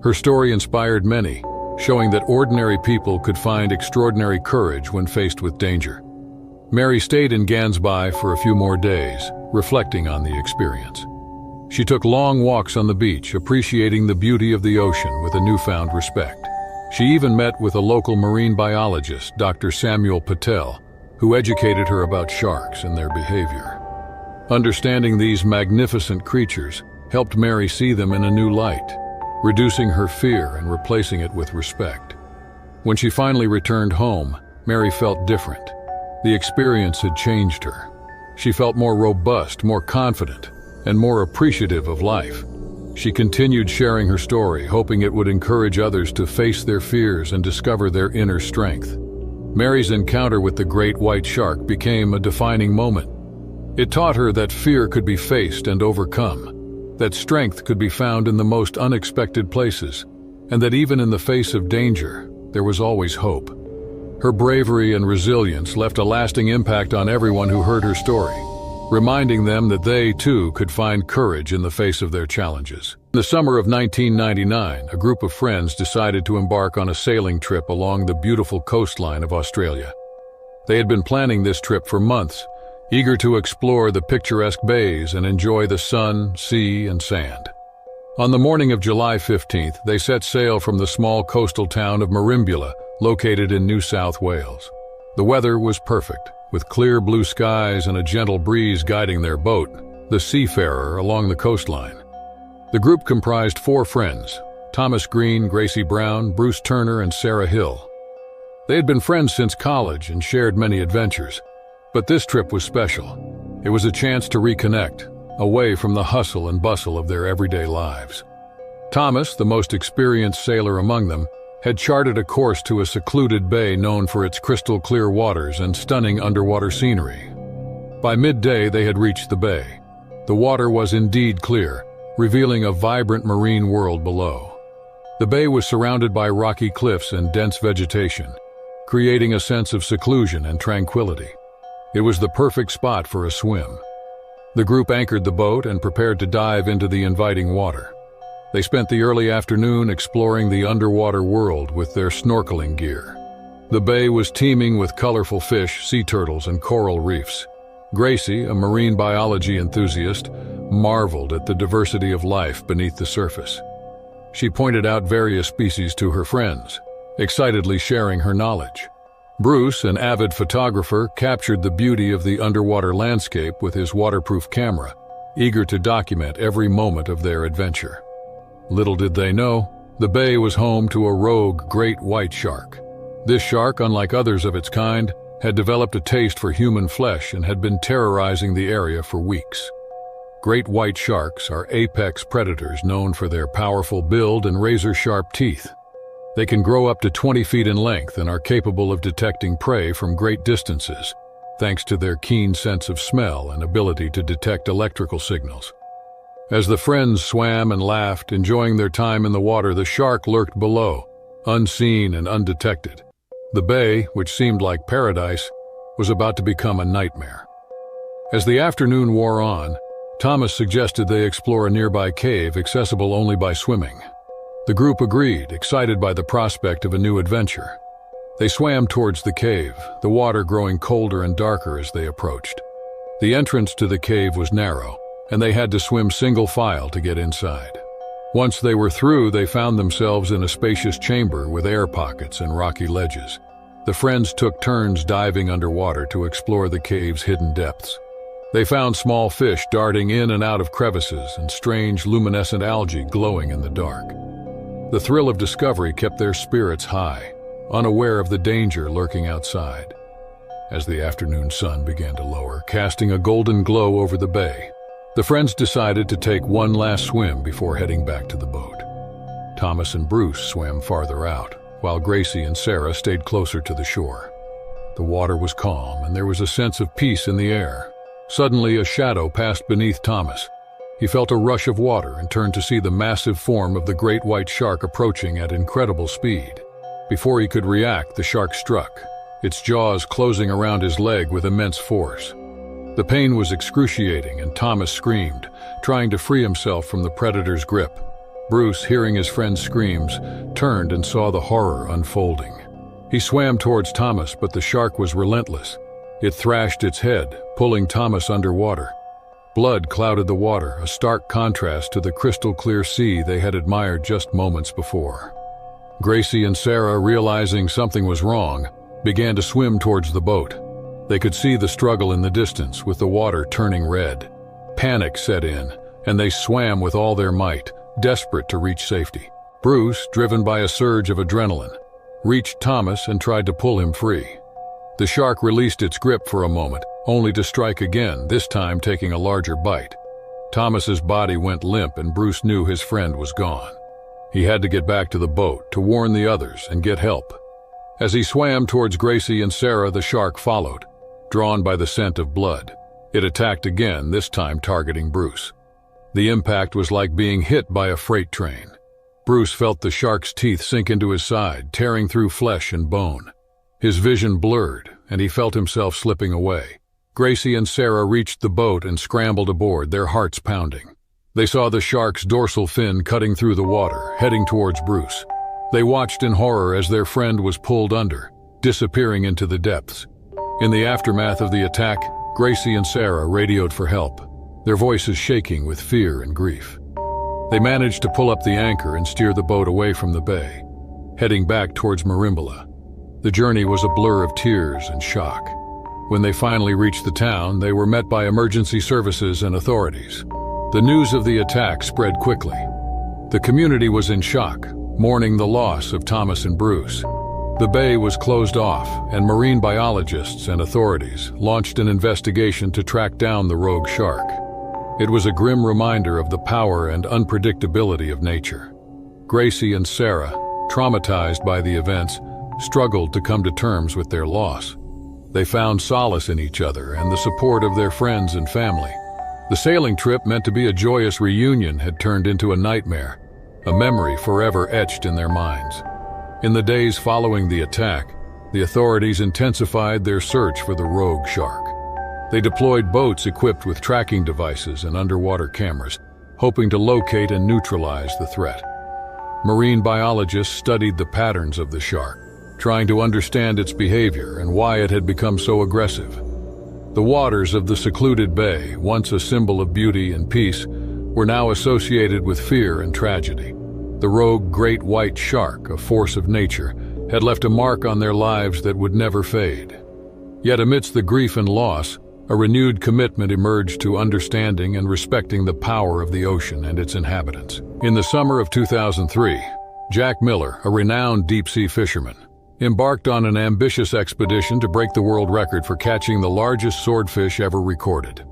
Her story inspired many, showing that ordinary people could find extraordinary courage when faced with danger. Mary stayed in Gansby for a few more days, reflecting on the experience. She took long walks on the beach, appreciating the beauty of the ocean with a newfound respect. She even met with a local marine biologist, Dr. Samuel Patel, who educated her about sharks and their behavior. Understanding these magnificent creatures helped Mary see them in a new light, reducing her fear and replacing it with respect. When she finally returned home, Mary felt different. The experience had changed her. She felt more robust, more confident, and more appreciative of life. She continued sharing her story, hoping it would encourage others to face their fears and discover their inner strength. Mary's encounter with the great white shark became a defining moment. It taught her that fear could be faced and overcome, that strength could be found in the most unexpected places, and that even in the face of danger, there was always hope. Her bravery and resilience left a lasting impact on everyone who heard her story, reminding them that they, too, could find courage in the face of their challenges. In the summer of 1999, a group of friends decided to embark on a sailing trip along the beautiful coastline of Australia. They had been planning this trip for months, eager to explore the picturesque bays and enjoy the sun, sea, and sand. On the morning of July 15th, they set sail from the small coastal town of Merimbula, located in New South Wales. The weather was perfect, with clear blue skies and a gentle breeze guiding their boat, the Seafarer, along the coastline. The group comprised 4 friends: Thomas Green, Gracie Brown, Bruce Turner, and Sarah Hill. They had been friends since college and shared many adventures, but this trip was special. It was a chance to reconnect, away from the hustle and bustle of their everyday lives. Thomas, the most experienced sailor among them, had charted a course to a secluded bay known for its crystal-clear waters and stunning underwater scenery. By midday, they had reached the bay. The water was indeed clear, revealing a vibrant marine world below. The bay was surrounded by rocky cliffs and dense vegetation, creating a sense of seclusion and tranquility. It was the perfect spot for a swim. The group anchored the boat and prepared to dive into the inviting water. They spent the early afternoon exploring the underwater world with their snorkeling gear. The bay was teeming with colorful fish, sea turtles, and coral reefs. Gracie, a marine biology enthusiast, marveled at the diversity of life beneath the surface. She pointed out various species to her friends, excitedly sharing her knowledge. Bruce, an avid photographer, captured the beauty of the underwater landscape with his waterproof camera, eager to document every moment of their adventure. Little did they know, the bay was home to a rogue great white shark. This shark, unlike others of its kind, had developed a taste for human flesh and had been terrorizing the area for weeks. Great white sharks are apex predators known for their powerful build and razor-sharp teeth. They can grow up to 20 feet in length and are capable of detecting prey from great distances, thanks to their keen sense of smell and ability to detect electrical signals. As the friends swam and laughed, enjoying their time in the water, the shark lurked below, unseen and undetected. The bay, which seemed like paradise, was about to become a nightmare. As the afternoon wore on, Thomas suggested they explore a nearby cave accessible only by swimming. The group agreed, excited by the prospect of a new adventure. They swam towards the cave, the water growing colder and darker as they approached. The entrance to the cave was narrow, and they had to swim single file to get inside. Once they were through, they found themselves in a spacious chamber with air pockets and rocky ledges. The friends took turns diving underwater to explore the cave's hidden depths. They found small fish darting in and out of crevices and strange luminescent algae glowing in the dark. The thrill of discovery kept their spirits high, unaware of the danger lurking outside. As the afternoon sun began to lower, casting a golden glow over the bay, the friends decided to take one last swim before heading back to the boat. Thomas and Bruce swam farther out, while Gracie and Sarah stayed closer to the shore. The water was calm, and there was a sense of peace in the air. Suddenly, a shadow passed beneath Thomas. He felt a rush of water and turned to see the massive form of the great white shark approaching at incredible speed. Before he could react, the shark struck, its jaws closing around his leg with immense force. The pain was excruciating, and Thomas screamed, trying to free himself from the predator's grip. Bruce, hearing his friend's screams, turned and saw the horror unfolding. He swam towards Thomas, but the shark was relentless. It thrashed its head, pulling Thomas underwater. Blood clouded the water, a stark contrast to the crystal-clear sea they had admired just moments before. Gracie and Sarah, realizing something was wrong, began to swim towards the boat. They could see the struggle in the distance, with the water turning red. Panic set in, and they swam with all their might, desperate to reach safety. Bruce, driven by a surge of adrenaline, reached Thomas and tried to pull him free. The shark released its grip for a moment, only to strike again, this time taking a larger bite. Thomas's body went limp, and Bruce knew his friend was gone. He had to get back to the boat to warn the others and get help. As he swam towards Gracie and Sarah, the shark followed, drawn by the scent of blood. It attacked again, this time targeting Bruce. The impact was like being hit by a freight train. Bruce felt the shark's teeth sink into his side, tearing through flesh and bone. His vision blurred, and he felt himself slipping away. Gracie and Sarah reached the boat and scrambled aboard, their hearts pounding. They saw the shark's dorsal fin cutting through the water, heading towards Bruce. They watched in horror as their friend was pulled under, disappearing into the depths. In the aftermath of the attack, Gracie and Sarah radioed for help, their voices shaking with fear and grief. They managed to pull up the anchor and steer the boat away from the bay, heading back towards Marimbula. The journey was a blur of tears and shock. When they finally reached the town, they were met by emergency services and authorities. The news of the attack spread quickly. The community was in shock, mourning the loss of Thomas and Bruce. The bay was closed off, and marine biologists and authorities launched an investigation to track down the rogue shark. It was a grim reminder of the power and unpredictability of nature. Gracie and Sarah, traumatized by the events, struggled to come to terms with their loss. They found solace in each other and the support of their friends and family. The sailing trip, meant to be a joyous reunion, had turned into a nightmare, a memory forever etched in their minds. In the days following the attack, the authorities intensified their search for the rogue shark. They deployed boats equipped with tracking devices and underwater cameras, hoping to locate and neutralize the threat. Marine biologists studied the patterns of the shark, trying to understand its behavior and why it had become so aggressive. The waters of the secluded bay, once a symbol of beauty and peace, were now associated with fear and tragedy. The rogue great white shark, a force of nature, had left a mark on their lives that would never fade. Yet amidst the grief and loss, a renewed commitment emerged to understanding and respecting the power of the ocean and its inhabitants. In the summer of 2003, Jack Miller, a renowned deep-sea fisherman, embarked on an ambitious expedition to break the world record for catching the largest swordfish ever recorded.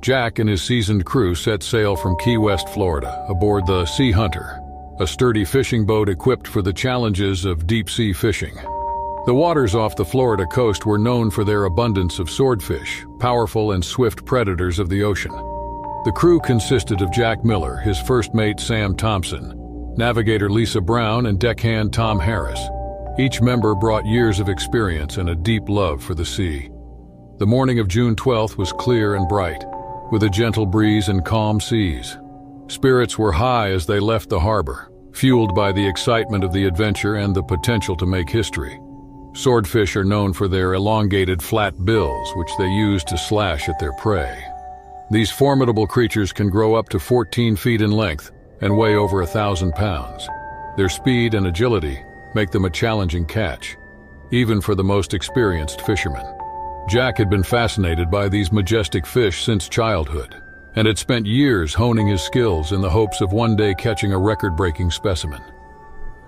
Jack and his seasoned crew set sail from Key West, Florida, aboard the Sea Hunter, a sturdy fishing boat equipped for the challenges of deep-sea fishing. The waters off the Florida coast were known for their abundance of swordfish, powerful and swift predators of the ocean. The crew consisted of Jack Miller, his first mate Sam Thompson, navigator Lisa Brown, and deckhand Tom Harris. Each member brought years of experience and a deep love for the sea. The morning of June 12th was clear and bright, with a gentle breeze and calm seas. Spirits were high as they left the harbor, fueled by the excitement of the adventure and the potential to make history. Swordfish are known for their elongated flat bills, which they use to slash at their prey. These formidable creatures can grow up to 14 feet in length and weigh over 1,000 pounds. Their speed and agility make them a challenging catch, even for the most experienced fishermen. Jack had been fascinated by these majestic fish since childhood, and had spent years honing his skills in the hopes of one day catching a record-breaking specimen.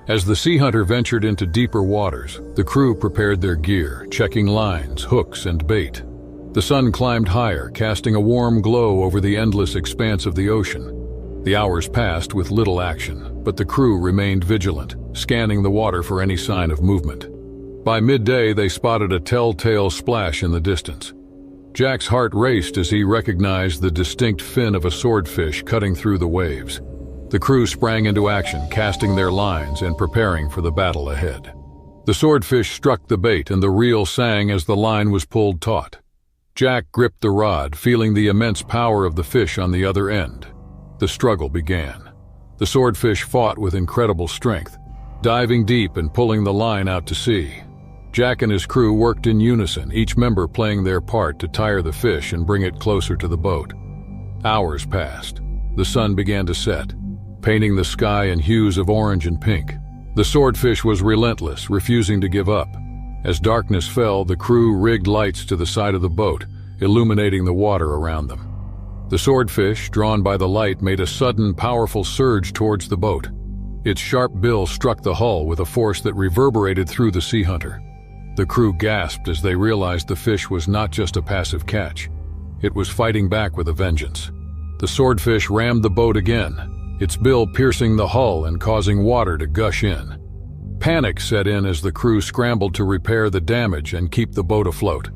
As the sea hunter ventured into deeper waters, the crew prepared their gear, checking lines, hooks, and bait. The sun climbed higher, casting a warm glow over the endless expanse of the ocean. The hours passed with little action, but the crew remained vigilant, scanning the water for any sign of movement. By midday, they spotted a telltale splash in the distance. Jack's heart raced as he recognized the distinct fin of a swordfish cutting through the waves. The crew sprang into action, casting their lines and preparing for the battle ahead. The swordfish struck the bait and the reel sang as the line was pulled taut. Jack gripped the rod, feeling the immense power of the fish on the other end. The struggle began. The swordfish fought with incredible strength, diving deep and pulling the line out to sea. Jack and his crew worked in unison, each member playing their part to tire the fish and bring it closer to the boat. Hours passed. The sun began to set, painting the sky in hues of orange and pink. The swordfish was relentless, refusing to give up. As darkness fell, the crew rigged lights to the side of the boat, illuminating the water around them. The swordfish, drawn by the light, made a sudden, powerful surge towards the boat. Its sharp bill struck the hull with a force that reverberated through the sea hunter. The crew gasped as they realized the fish was not just a passive catch. It was fighting back with a vengeance. The swordfish rammed the boat again, its bill piercing the hull and causing water to gush in. Panic set in as the crew scrambled to repair the damage and keep the boat afloat.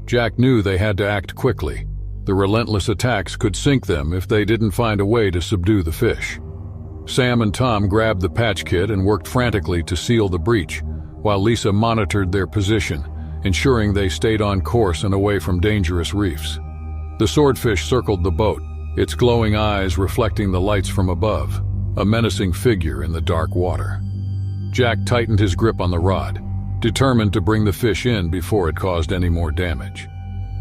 Jack knew they had to act quickly. The relentless attacks could sink them if they didn't find a way to subdue the fish. Sam and Tom grabbed the patch kit and worked frantically to seal the breach, while Lisa monitored their position, ensuring they stayed on course and away from dangerous reefs. The swordfish circled the boat, its glowing eyes reflecting the lights from above, a menacing figure in the dark water. Jack tightened his grip on the rod, determined to bring the fish in before it caused any more damage.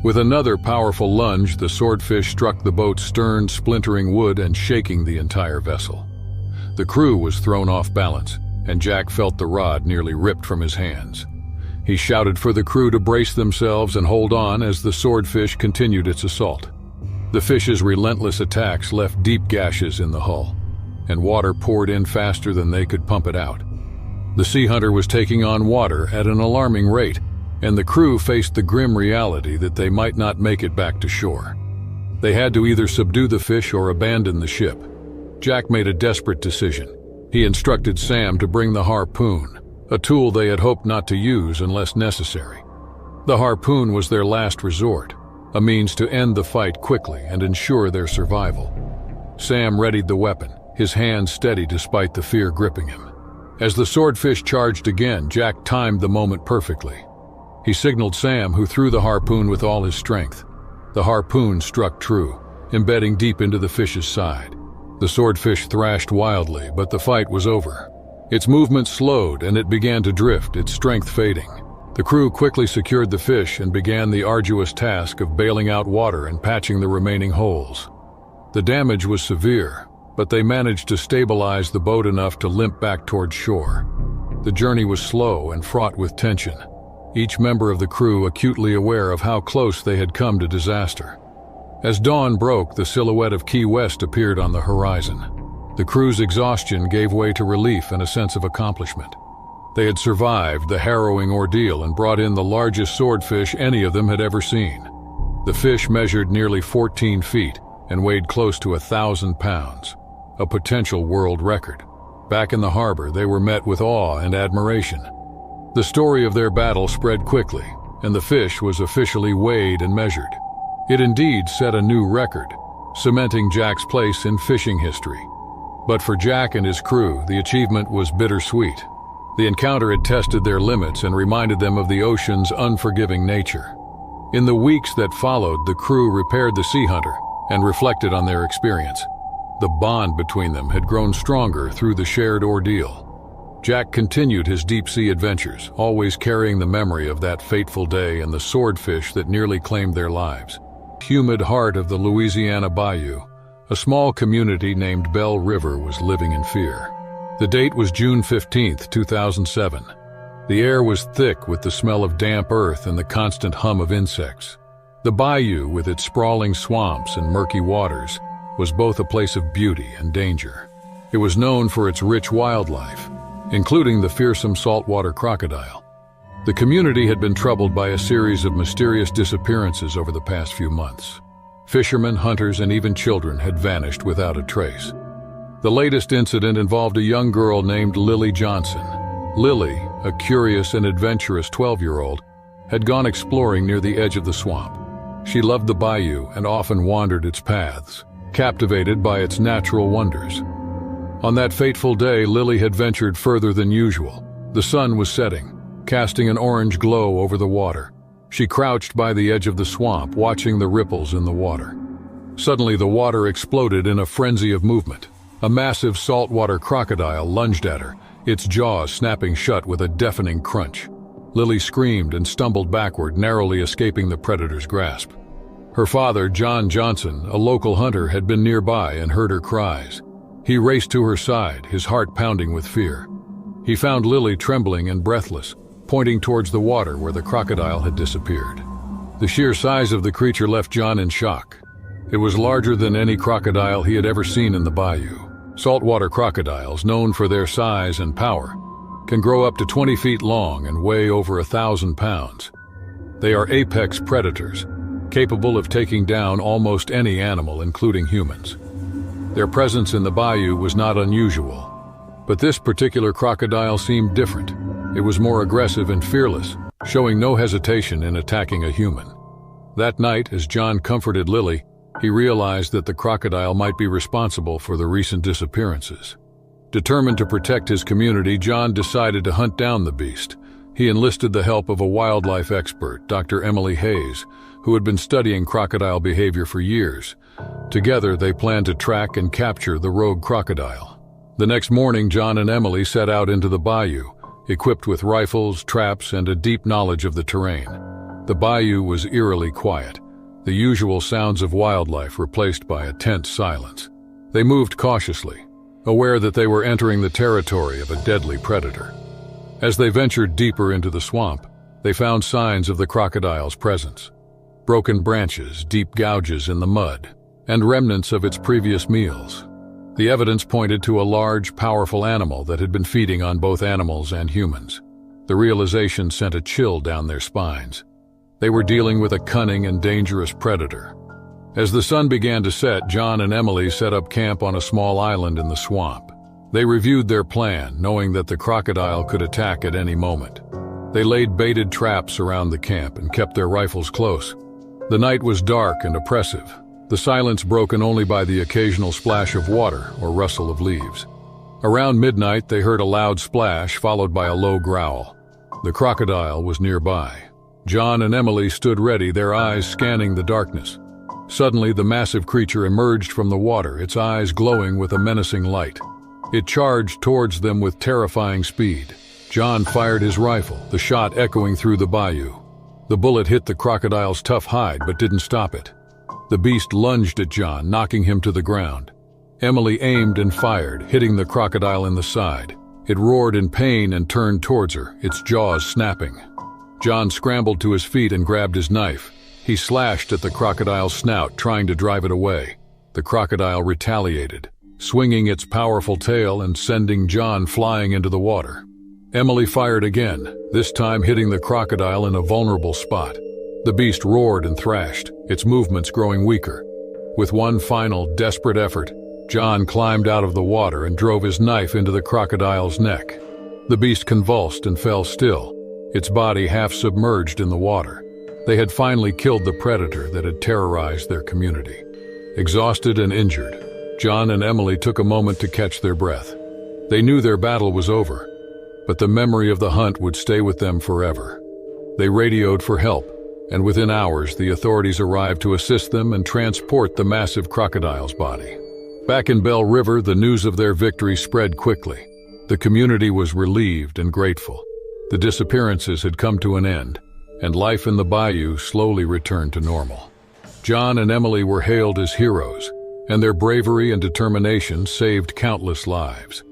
With another powerful lunge, the swordfish struck the boat's stern, splintering wood and shaking the entire vessel. The crew was thrown off balance, and Jack felt the rod nearly ripped from his hands. He shouted for the crew to brace themselves and hold on as the swordfish continued its assault. The fish's relentless attacks left deep gashes in the hull, and water poured in faster than they could pump it out. The sea hunter was taking on water at an alarming rate, and the crew faced the grim reality that they might not make it back to shore. They had to either subdue the fish or abandon the ship. Jack made a desperate decision. He instructed Sam to bring the harpoon, a tool they had hoped not to use unless necessary. The harpoon was their last resort, a means to end the fight quickly and ensure their survival. Sam readied the weapon, his hands steady despite the fear gripping him. As the swordfish charged again, Jack timed the moment perfectly. He signaled Sam, who threw the harpoon with all his strength. The harpoon struck true, embedding deep into the fish's side. The swordfish thrashed wildly, but the fight was over. Its movement slowed and it began to drift, its strength fading. The crew quickly secured the fish and began the arduous task of bailing out water and patching the remaining holes. The damage was severe, but they managed to stabilize the boat enough to limp back towards shore. The journey was slow and fraught with tension, each member of the crew acutely aware of how close they had come to disaster. As dawn broke, the silhouette of Key West appeared on the horizon. The crew's exhaustion gave way to relief and a sense of accomplishment. They had survived the harrowing ordeal and brought in the largest swordfish any of them had ever seen. The fish measured nearly 14 feet and weighed close to 1,000 pounds, a potential world record. Back in the harbor, they were met with awe and admiration. The story of their battle spread quickly, and the fish was officially weighed and measured. It indeed set a new record, cementing Jack's place in fishing history. But for Jack and his crew, the achievement was bittersweet. The encounter had tested their limits and reminded them of the ocean's unforgiving nature. In the weeks that followed, the crew repaired the Sea Hunter and reflected on their experience. The bond between them had grown stronger through the shared ordeal. Jack continued his deep-sea adventures, always carrying the memory of that fateful day and the swordfish that nearly claimed their lives. Humid heart of the Louisiana Bayou, a small community named Belle River was living in fear. The date was June 15, 2007. The air was thick with the smell of damp earth and the constant hum of insects. The bayou, with its sprawling swamps and murky waters, was both a place of beauty and danger. It was known for its rich wildlife, including the fearsome saltwater crocodile. The community had been troubled by a series of mysterious disappearances over the past few months. Fishermen, hunters, and even children had vanished without a trace. The latest incident involved a young girl named Lily Johnson. Lily, a curious and adventurous 12-year-old, had gone exploring near the edge of the swamp. She loved the bayou and often wandered its paths, captivated by its natural wonders. On that fateful day, Lily had ventured further than usual. The sun was setting, casting an orange glow over the water. She crouched by the edge of the swamp, watching the ripples in the water. Suddenly, the water exploded in a frenzy of movement. A massive saltwater crocodile lunged at her, its jaws snapping shut with a deafening crunch. Lily screamed and stumbled backward, narrowly escaping the predator's grasp. Her father, John Johnson, a local hunter, had been nearby and heard her cries. He raced to her side, his heart pounding with fear. He found Lily trembling and breathless, pointing towards the water where the crocodile had disappeared. The sheer size of the creature left John in shock. It was larger than any crocodile he had ever seen in the bayou. Saltwater crocodiles, known for their size and power, can grow up to 20 feet long and weigh over 1,000 pounds. They are apex predators, capable of taking down almost any animal, including humans. Their presence in the bayou was not unusual, but this particular crocodile seemed different. It was more aggressive and fearless, showing no hesitation in attacking a human. That night, as John comforted Lily, he realized that the crocodile might be responsible for the recent disappearances. Determined to protect his community, John decided to hunt down the beast. He enlisted the help of a wildlife expert, Dr. Emily Hayes, who had been studying crocodile behavior for years. Together, they planned to track and capture the rogue crocodile. The next morning, John and Emily set out into the bayou, equipped with rifles, traps, and a deep knowledge of the terrain. The bayou was eerily quiet, the usual sounds of wildlife replaced by a tense silence. They moved cautiously, aware that they were entering the territory of a deadly predator. As they ventured deeper into the swamp, they found signs of the crocodile's presence. Broken branches, deep gouges in the mud, and remnants of its previous meals. The evidence pointed to a large, powerful animal that had been feeding on both animals and humans. The realization sent a chill down their spines. They were dealing with a cunning and dangerous predator. As the sun began to set, John and Emily set up camp on a small island in the swamp. They reviewed their plan, knowing that the crocodile could attack at any moment. They laid baited traps around the camp and kept their rifles close. The night was dark and oppressive, the silence broken only by the occasional splash of water or rustle of leaves. Around midnight, they heard a loud splash followed by a low growl. The crocodile was nearby. John and Emily stood ready, their eyes scanning the darkness. Suddenly, the massive creature emerged from the water, its eyes glowing with a menacing light. It charged towards them with terrifying speed. John fired his rifle, the shot echoing through the bayou. The bullet hit the crocodile's tough hide but didn't stop it. The beast lunged at John, knocking him to the ground. Emily aimed and fired, hitting the crocodile in the side. It roared in pain and turned towards her, its jaws snapping. John scrambled to his feet and grabbed his knife. He slashed at the crocodile's snout, trying to drive it away. The crocodile retaliated, swinging its powerful tail and sending John flying into the water. Emily fired again, this time hitting the crocodile in a vulnerable spot. The beast roared and thrashed, its movements growing weaker. With one final, desperate effort, John climbed out of the water and drove his knife into the crocodile's neck. The beast convulsed and fell still, its body half submerged in the water. They had finally killed the predator that had terrorized their community. Exhausted and injured, John and Emily took a moment to catch their breath. They knew their battle was over, but the memory of the hunt would stay with them forever. They radioed for help, and within hours the authorities arrived to assist them and transport the massive crocodile's body. Back in Bell River, the news of their victory spread quickly. The community was relieved and grateful. The disappearances had come to an end, and life in the bayou slowly returned to normal. John and Emily were hailed as heroes, and their bravery and determination saved countless lives.